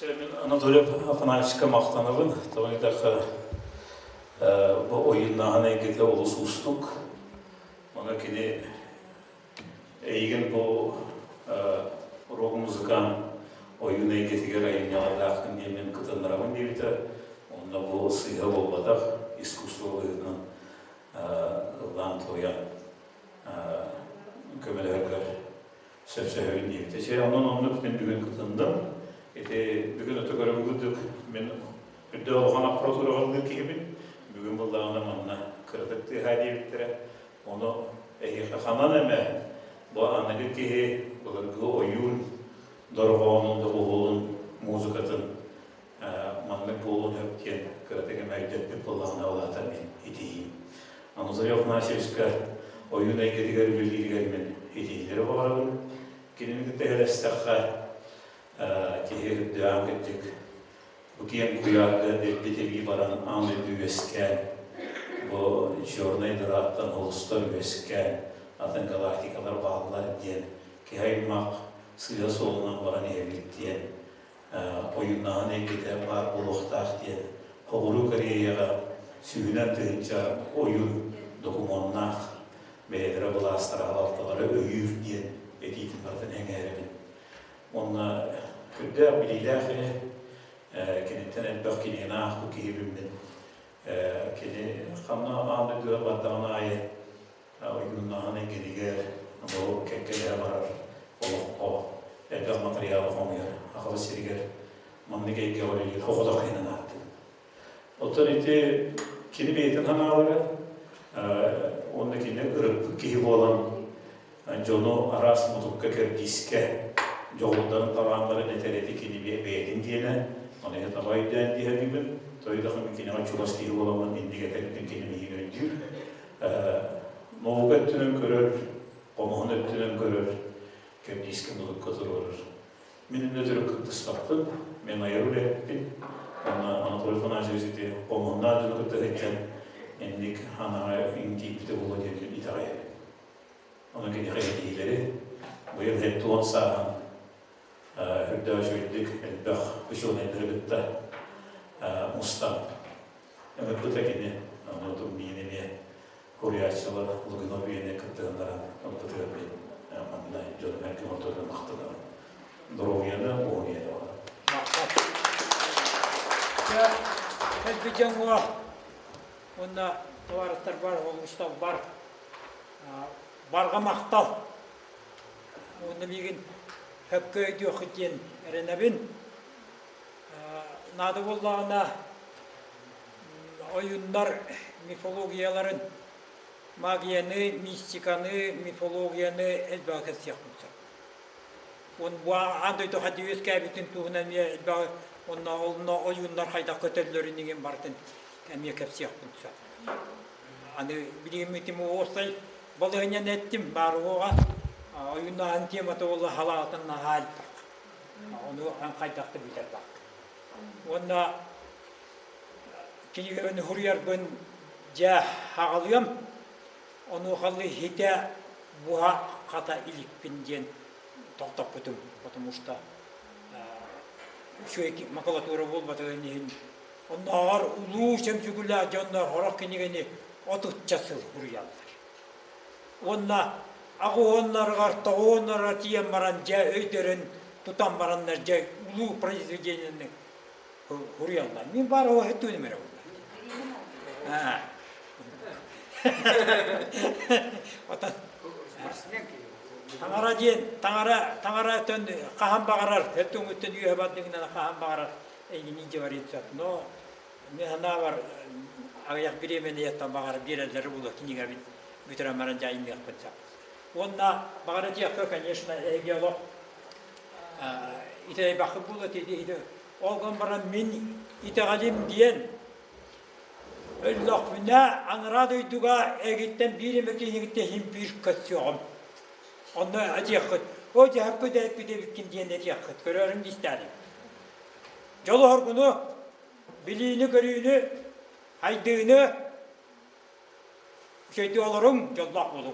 Мен Анатолий Афанасьевичке мақтаныбын, табайдағы бұл ойыннағына егеті олыс ұстық. Оны кене егін бұл рок музыкан ойына егетігер айынялардақын демен күтіндірағын дейбіті. Онда бұл сыйға болбадақ, искусство ойынан ұлдан тоян көмелергер сөпсөйін дейбіті. Онын күтін бүгін күтіндім. Бүгін өте көрім күдік, мен үдді олған аппаратура қалды кейбін. Бүгін бұлдағына манна кірдікті ғадейбіттірі. Оны әйеқі қанан әмі, бұл анығы кейі, бұлырғы ойын, дұрғауынды болуын, музыкатын, манлық болуын өптен кірдігі мәйдетті бұлдағына олата мен етейін. Анатолий Афанасьевичке ойын әйгедігер үлілігер мен етейлері бағарығын. Келемді тәғелестіққа Кехер дәң кеттік. Бүкен құяғы бетеби баран аңы бүйескен. Бұл жорнай дұраттан олыстар бүйескен. Атын галактикалар бағылар ден. Кехаймақ сыйа солынан баран евліктен. Ойыннағын әйгеті бар болуқтақ ден. Хоғыру Кореяға сүйінен түгінші ойын докумоннақ. Бәйдері бұл астырағалақтылары өйів ден. Әдейтін бардың әңәрімін. Оны күдді білейләқі кенеттен әлбәқ кенен ақы кейбіммен. Кені қамна аңды дөр бардағына айы ойыннағын әңгенегер бұл кәккелі барар олыққа әлбәқ материалы қомығыр, ақылы сергер манны кәйге олелер хоғыда қайнан аты. Оттан еті кені бейтін қаналары онды кені үріп кейі болан жону арас мұтыққа кәрдіске жоғылдарын табанлары нәтәреті кені бәйдін дейіні, оны табай дән дейін тойдақын кенеға чулас кейі боламын, ендіге тәліктен кені мейін өндір. Новық өттінін көрір, қомығын өттінін көрір, кәрдіске мұлық көтір орыр. Менің өтірі күттіспақтын, мен айыру ләппін, Анатолий Афанасьевичте қомығына дүн күтті өткен, ендік анаға ингейпті болу дейін итағайыр. Оның кені қайы дейлері, бұйыл әтті он саған Hürdağ şöylük, elbaq, büşoğun endiribitta Mustan. Ömür bu tekini, anladım biyinini, Huriyatçılar, Lugino biyini kıttığındaran, onu da tüyöpmeyin. Anla, canım erken ortada maqtıdan. Duruğuyana, oğuniyana var. Maqsat. Ya, elbicen var. Onda tuvaretler var, olmuşlar var. Barga maqtal. Onda bilgin Höpköy'de okutken erenebin. Nadı bollağına oyunlar, mifologiyaların magiyanı, mistikanı, mifologiyanı elbaqı siyaqmıdır. Bu andaydı hadi özkə bütün tuğunan elbaqı onunla oyunlar hayda kötülörünün barıdın əmiyə kəp siyaqmıdır. Anı bilgim etimi olsay, balığından ettim bari oğa. Oyunların tematı oğlu halatından hal. Onu kaydaktı bilir bak. Onda kini huriyar ben ja hağalıyorum. Onu halı hite buha kata ilik binden toktap butum. Потому что şu iki makalatura olmadığı neyin. Onlar ulu şemsügüller canlar horak kinigeni otutçası huriyarlar. Onda Ağı onları kartta, onlara tiyen baran, öyderen tutan baranlar, ulu произведениyaның huriyarlar. Men bari o hette önümere onlar. Tangara diyen, tangara tön kahan bağırar, hette ömütten üye badığından kahan bağırar. Egin ince var yetişat. No, mehana var, ağayak biremeni yattan bağırır, bir elleri bulur, kiniga bütün baran cayın yakpınca. Onda bağırıcıya конечно, egelo. İte bakıp buldu dedi. Olgun baran min ite galim diyen. Öllük bine anradıydığa egitten bir mekiğinde him bir kaçıyorum. Onda acıyakıt. O cehapı da hep bir de bitkin diyen acıyakıt. Görüyorum istedim. Yolu horgunu, biliğini görüğünü, haydığını şeyde olurum, yollak olur.